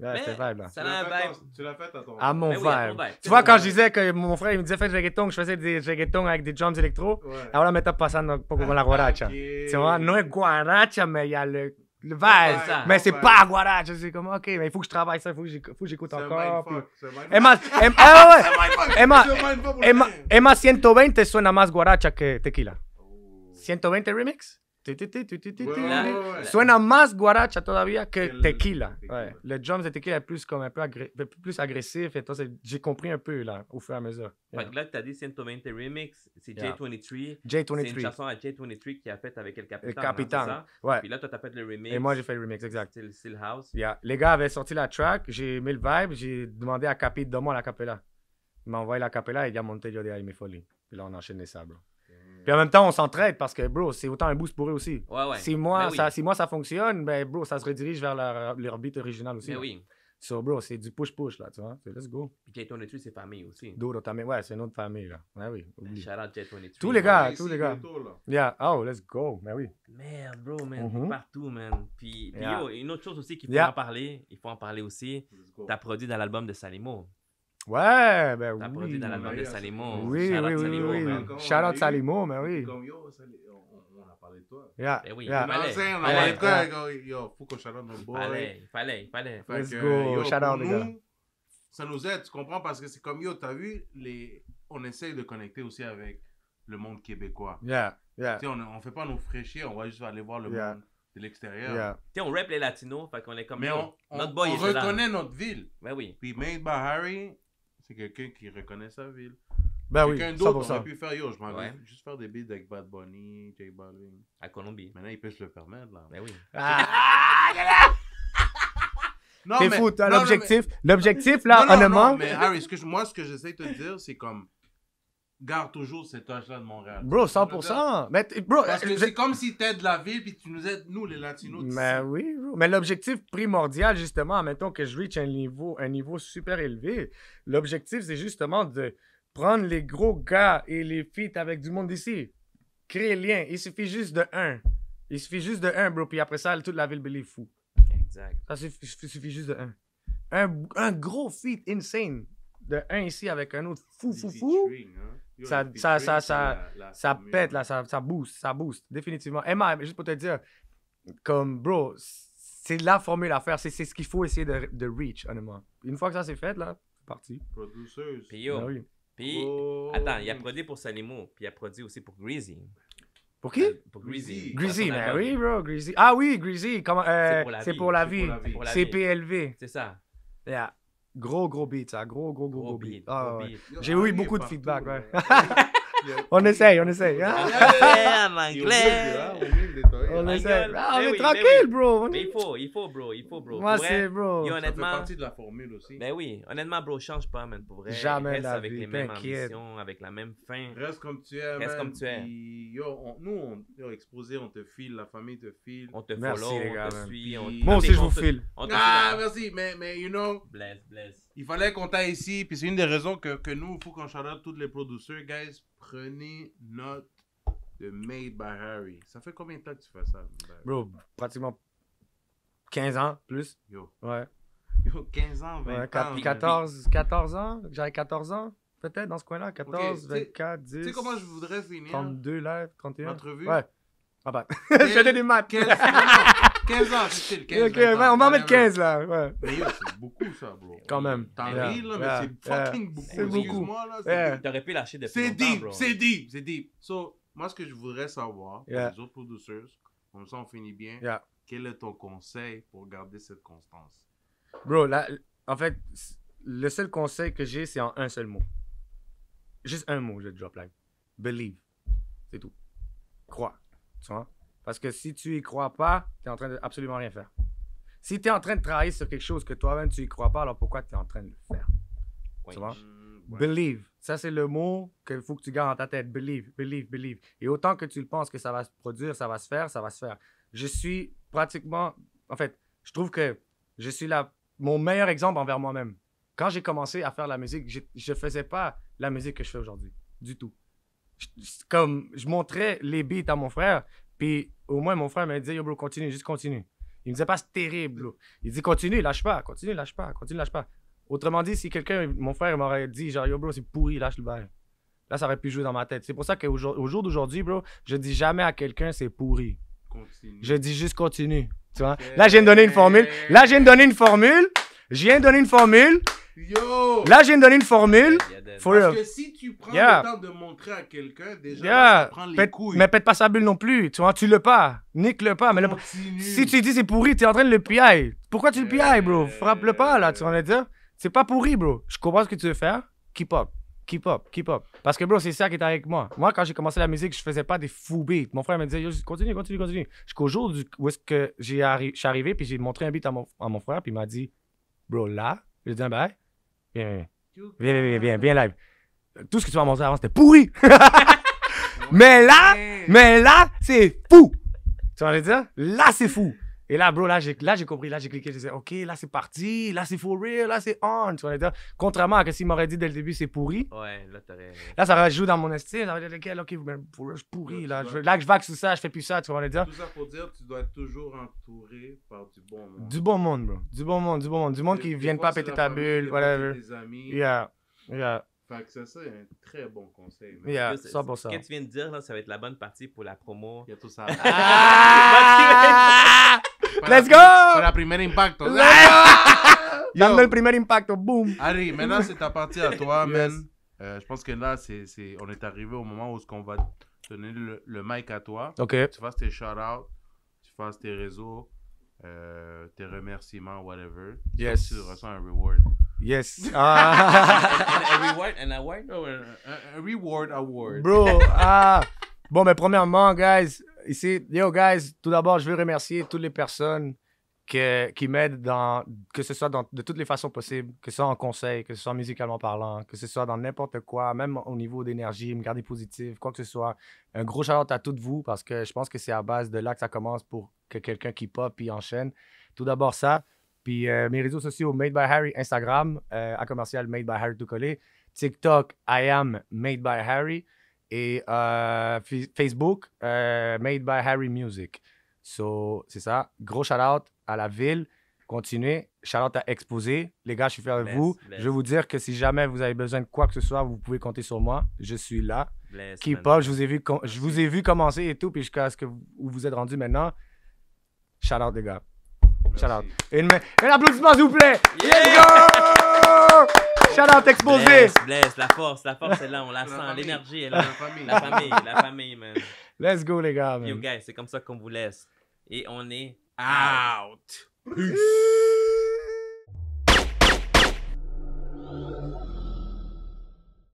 C: Ouais,
B: Mais
C: c'était vibe, là.
B: ça a un vibe.
A: Tu l'as fait à ton...
C: À mon
B: Ben oui, à ton
C: vibe.
B: vibe.
C: Tu
B: C'est
C: vois,
B: ton
C: quand
B: vibe.
C: je disais que mon frère, il me disait, fais du reggaeton, que je faisais des reggaetons avec des drums électro.
A: Ouais.
C: Ahora me está pasando un poco con la guaracha.
A: Ok.
C: Tu vois, non es guaracha, mais il y a le vibe.
B: C'est ça.
C: Mais c'est
A: Ouais.
C: pas guaracha. C'est comme, OK, mais il faut que je travaille ça, il faut que j'écoute
A: C'est un
C: encore. puis-
A: mindfuck, c'est un mindfuck.
C: Emma,
A: C'est un mindfuck pour
C: Emma,
A: rien.
C: Emma 120 suena más guaracha que tequila.
A: Oh.
C: 120 remix.
A: Ouais,
B: ouais, ouais.
C: Suena más guaracha todavía que
A: Que le
C: tequila.
A: tequila.
C: Ouais. Le drums de tequila est plus comme un peu plus agressif. Et j'ai compris un peu là, au fur et à mesure.
B: Fait que là, tu as dit 120 Remix, c'est
C: Yeah.
B: J23. C'est une
C: J23.
B: chanson à J23 qui a faite avec El
C: Le
B: Capitan.
C: Capitan.
B: Hein, c'est ça?
C: Ouais.
B: Puis là, toi, t'as fait le remix.
C: Et moi, j'ai fait le remix, exact.
B: Still House.
C: Yeah. Les gars avaient sorti la track, j'ai aimé le vibe, j'ai demandé à Capi de donner la capella. Il m'a envoyé la capella et il a monté yo de ahí mes folies. Puis là, on enchaîné ça, bro. Puis en même temps, on s'entraide parce que, bro, c'est autant un boost pour eux aussi.
B: Ouais, ouais.
C: Si moi,
B: Ben oui.
C: si moi ça fonctionne, ben, bro, ça se redirige vers leur beat original aussi.
B: Mais
C: là.
B: oui.
C: So, bro, c'est du push-push, là, tu vois. C'est let's go.
B: Puis J23, c'est famille aussi.
C: Duro, ouais, c'est une autre famille, là. Ouais, oui, oublie.
B: Shout out J23.
C: Tous les gars,
A: Ici,
C: tous les gars.
A: bientôt, là.
C: Yeah, oh, let's go. Ben oui.
B: Merde, bro, man.
C: Mhm.
B: Partout, man. Puis
C: Yeah.
B: yo, une autre chose aussi qu'il faut
C: Yeah.
B: en parler. Il faut en parler aussi.
A: Let's go.
B: T'as produit dans l'album de Salimo.
C: Ouais, ben
B: T'as
C: oui.
B: produit dans l'album de
A: Oui,
B: Salimo.
C: Oui,
B: Shout out
C: oui, oui,
B: Salimo,
C: oui,
B: man.
C: oui. Shout out Salimo, mais oui.
A: Comme yo, on a parlé de toi.
C: Yeah,
B: Ben oui,
C: yeah.
B: il fallait.
A: Non, c'est, on a
B: Fallait.
A: parlé de toi. Yo, faut qu'on shout out nos boys.
B: Il fallait.
A: Fait
C: Let's
A: que,
C: go.
A: yo,
C: Shout out,
A: pour
C: les gars.
A: nous, ça nous aide, tu comprends? Parce que c'est comme, yo, t'as vu, on essaye de connecter aussi avec le monde québécois.
C: Yeah, yeah,
A: Tu sais, on fait pas nos fraîchiers, on va juste aller voir le
C: Yeah.
A: monde de l'extérieur.
C: yeah.
B: Tu sais, on rap les latinos, fait qu'on est comme
A: Mais
B: yo,
A: on
B: notre boy, il était là.
A: reconnaît notre ville.
B: Ben oui.
A: Puis Made by Harry, c'est quelqu'un qui reconnaît sa ville.
C: Ben oui,
A: Quelqu'un d'autre
C: 100%.
A: aurait pu faire, yo, je m'en
B: Ouais.
A: vais juste faire des beats avec Bad Bunny, J Balvin.
B: À Colombie.
A: Maintenant, il peut se le permettre, là.
B: Ben oui.
C: Ah,
A: Non,
C: t'es
A: mais-
C: fou, t'as
A: non, non,
C: l'objectif. L'objectif,
A: mais-
C: là,
A: non, non,
C: honnêtement.
A: non, mais Harry, moi, ce que j'essaie de te dire, c'est comme, garde toujours cette tâche-là de Montréal.
C: Bro, 100%. Mais, bro,
A: Parce que c'est comme si t'aides la ville, puis tu nous aides, nous, les Latinos. d'ici.
C: Mais oui, bro. Mais l'objectif primordial, justement, mettons que je reach un niveau super élevé, l'objectif, c'est justement de prendre les gros gars et les feats avec du monde d'ici. Créer le lien. Il suffit juste de un. Il suffit juste de un, bro. Puis après ça, toute la ville believe fou.
B: Exact.
C: Ça suffit juste de un. Un gros feat insane. De un ici avec un autre fou.
A: Featuring, hein. Yo,
C: Ça-
A: le
C: ça-
A: featuring,
C: ça-
A: c'est la
C: Ça
A: formule.
C: pète, là, ça booste, définitivement. Emma, juste pour te dire, comme, bro, c'est la formule à faire, c'est ce qu'il faut essayer de reach, honnêtement. Une fois que ça c'est fait, là, c'est parti.
A: Producers.
B: Puis yo,
C: Ben oui.
B: puis
A: Oh.
B: attends, il a produit pour Salimo, puis il a produit aussi pour Greasy.
C: Pour qui?
B: Pour Greasy.
C: Greasy,
B: Dans son
C: mais
B: album.
C: oui, bro, Greasy. Ah oui, Greasy, comment,
B: C'est pour la
C: c'est
B: vie.
C: pour la
A: C'est
C: vie.
A: pour la vie.
B: Pour la vie.
C: CPLV.
B: C'est ça.
C: Yeah. Gros beat, ça. Gros beat. Ah,
B: gros
C: ouais.
B: beat.
A: Yo,
C: J'ai
A: Harry
C: eu
A: est
C: beaucoup de
A: partout,
C: feedback,
A: là.
C: ouais.
A: Yo,
C: On essaye. Hein?
B: En anglais, en
A: il est
B: anglais.
A: obligé de nettoyer.
C: On
B: My
C: essaie.
B: gueule.
C: Ah, on
B: Ben
C: est
B: oui,
C: tranquille,
B: ben oui.
C: bro. On
B: Mais
C: est-
B: il faut, bro.
C: Moi,
B: Pour
C: c'est,
B: vrai,
C: bro.
B: yo,
A: Ça fait
B: honnêtement,
A: partie de la formule aussi.
B: ben oui, honnêtement, bro, change pas, man, pour vrai.
C: Jamais
B: Reste
C: la
B: avec
C: vie,
B: les mêmes
C: t'inquiète.
B: ambitions, avec la même fin.
A: Reste comme tu es,
B: Reste
A: man.
B: comme tu es.
A: Puis, yo, yo, exposé, on te file, la famille te file.
B: On te
C: Merci,
B: follow,
C: les gars,
B: on te
C: man.
B: suit.
A: Puis-
C: Moi aussi, je vous file.
B: On te
A: Ah,
B: suit.
A: merci, mais, you know,
B: Bless.
A: il fallait qu'on t'aille ici, puis c'est une des raisons que nous, il faut qu'on shout out tous les producteurs, guys, prenez note de Made by Harry. Ça fait combien de temps que tu fais ça?
C: Bro, pratiquement 15 ans, plus.
A: Yo,
C: Ouais.
A: yo 15 ans, 20
C: Ouais,
A: ans.
C: 14 ans. J'avais 14 ans, peut-être, dans ce coin-là. 14,
A: Ok, tu sais-
C: 24, 10.
A: Tu sais comment je voudrais finir
C: 32 live, 31.
A: l'entrevue?
C: Ouais. Ah bah. Je faisais des maths.
A: 15 ans, c'est le 15
C: Ok, ouais, on va en mettre 15 là. Ouais.
A: Mais yo, c'est beaucoup ça, bro.
C: Quand même.
A: T'en
C: Yeah,
A: ris, là, mais
C: yeah,
A: c'est
C: yeah.
A: fucking beaucoup.
C: C'est beaucoup.
A: Excuse-moi, là, c'est
C: Yeah.
A: deep.
B: T'aurais pu lâcher depuis
A: C'est
B: longtemps,
A: deep,
B: bro.
A: c'est deep. So, moi, ce que je voudrais savoir, pour
C: Yeah.
A: les autres producers, comme ça, on finit bien.
C: Yeah.
A: quel est ton conseil pour garder cette constance?
C: Bro, là, en fait, le seul conseil que j'ai, c'est en un seul mot. Juste un mot, je drop live. Believe. C'est tout. Crois. Tu vois? Parce que si tu y crois pas, tu es en train de absolument rien faire. Si tu es en train de travailler sur quelque chose que toi-même tu y crois pas, alors pourquoi tu es en train de le faire?
B: Oui.
C: Tu vois?
A: Ouais.
C: Believe. Ça, c'est le mot qu'il faut que tu gardes dans ta tête. Believe, believe, believe. Et autant que tu le penses que ça va se produire, ça va se faire, ça va se faire. Je suis pratiquement... En fait, je trouve que je suis mon meilleur exemple envers moi-même. Quand j'ai commencé à faire la musique, je faisais pas la musique que je fais aujourd'hui. Du tout. Je montrais les beats à mon frère, puis au moins mon frère me disait « Yo bro, continue, juste continue ». Il me disait pas « C'est terrible, bro ». Il dit « Continue, lâche pas, continue, lâche pas, continue, lâche pas ». Autrement dit, si mon frère m'aurait dit genre « Yo bro, c'est pourri, lâche le bail ». Là, ça aurait pu jouer dans ma tête. C'est pour ça qu'au jour d'aujourd'hui, bro, je dis jamais à quelqu'un « C'est pourri ».
A: Continue.
C: Je dis juste « Continue ». Tu vois? Là, je viens de donner une formule. Là, je viens de donner une formule.
A: Yo!
C: Là, je viens de donner une formule. For
A: Parce
C: real.
A: que si tu prends
C: Yeah.
A: le temps de montrer à quelqu'un, déjà,
C: Yeah.
A: là, ça prend les couilles.
C: Mais pète pas sa bulle non plus. Tu vois, tu le pas. Nique-le pas. Mais
A: Continue.
C: si tu dis c'est pourri, t'es en train de le piailler. Pourquoi tu le piailles, bro? Frappe-le pas, là. Tu vas me dire. C'est pas pourri, bro. Je comprends ce que tu veux faire. Keep up. Keep up. Keep up. Parce que, bro, c'est ça qui est avec moi. Moi, quand j'ai commencé la musique, je faisais pas des fous beats. Mon frère me disait, yo, continue, continue, continue. Jusqu'au jour où est-ce que je suis arrivé, puis j'ai montré un beat à mon frère, puis il m'a dit, bro, là, je lui ai dit, ben, viens live. Tout ce que tu m'as montré avant, c'était pourri. mais là, c'est fou. Tu vas me dire? Là, c'est fou. Et là, bro, là, j'ai compris, là, j'ai cliqué, je disais, OK, là, c'est parti, là, c'est for real, là, c'est on. Tu vas me dire? Contrairement à ce qu'il m'aurait dit dès le début, c'est pourri.
B: Ouais, là, t'aurais...
C: Là, ça aurait joué dans mon estime. Ça aurait dit, OK, mais je suis pourri, là. Là, que je vague sur ça, je fais plus ça, tu vas me dire?
A: Tout ça pour dire, tu dois être toujours entouré par du bon monde.
C: Du bon monde, bro. Du bon monde, du bon monde. Du monde qui
A: Des
C: vienne
A: fois,
C: pas
A: c'est
C: péter
A: la
C: ta
A: famille,
C: bulle,
A: des fois,
C: whatever.
A: c'est tes amis.
C: Yeah.
A: Fait que ça, c'est un très bon conseil. man.
C: Yeah,
B: Ce
C: 100%.
B: que tu viens de dire, là, ça va être la bonne partie pour la promo.
A: Il y a tout ça.
C: Ah! Let's go!
A: Para la primer impacto.
C: Dando el primer impacto, boom!
A: Harry, maintenant c'est ta partie à toi,
C: Yes.
A: man. Je pense que là, on est arrivé au moment où on va donner le mic à toi.
C: OK.
A: Tu fasses tes shout-outs, tu fasses tes réseaux, tes remerciements, whatever.
C: Yes.
A: Tu reçois un reward.
C: Yes. Ah.
B: Un reward, un award?
A: Oh, un reward award.
C: Bro, Bon, mais premièrement, guys, ici, yo, guys, tout d'abord, je veux remercier toutes les personnes qui m'aident que ce soit de toutes les façons possibles, que ce soit en conseil, que ce soit musicalement parlant, que ce soit dans n'importe quoi, même au niveau d'énergie, me garder positif, quoi que ce soit. Un gros shout-out à toutes vous parce que je pense que c'est à base de là que ça commence pour que quelqu'un qui pop puis enchaîne. Tout d'abord ça. Puis mes réseaux sociaux, Made by Harry, Instagram, à commercial Made by Harry tout collé. TikTok, I am Made by Harry. Et Facebook, Made by Harry Music. So, c'est ça. Gros shout-out à la ville. Continuez. Shout-out à Exposé. Les gars, je suis fier de vous.
B: Bless.
C: Je vais vous dire que si jamais vous avez besoin de quoi que ce soit, vous pouvez compter sur moi. Je suis là.
B: Bless,
C: Keep
B: man.
C: up. Je vous ai vu commencer et tout. Puis jusqu'à ce que où vous êtes rendu maintenant. Shout-out, les gars. Shout-out. Un applaudissement, s'il vous plaît. Let's go! Shout-out Exposé.
B: Bless, la force est là, on la sent,
A: famille.
B: l'énergie est
A: La
B: là.
A: famille.
B: La famille, man.
C: Let's go, les gars.
B: Yo,
C: Man.
B: guys, c'est comme ça qu'on vous laisse. Et on est
A: Out. Peace.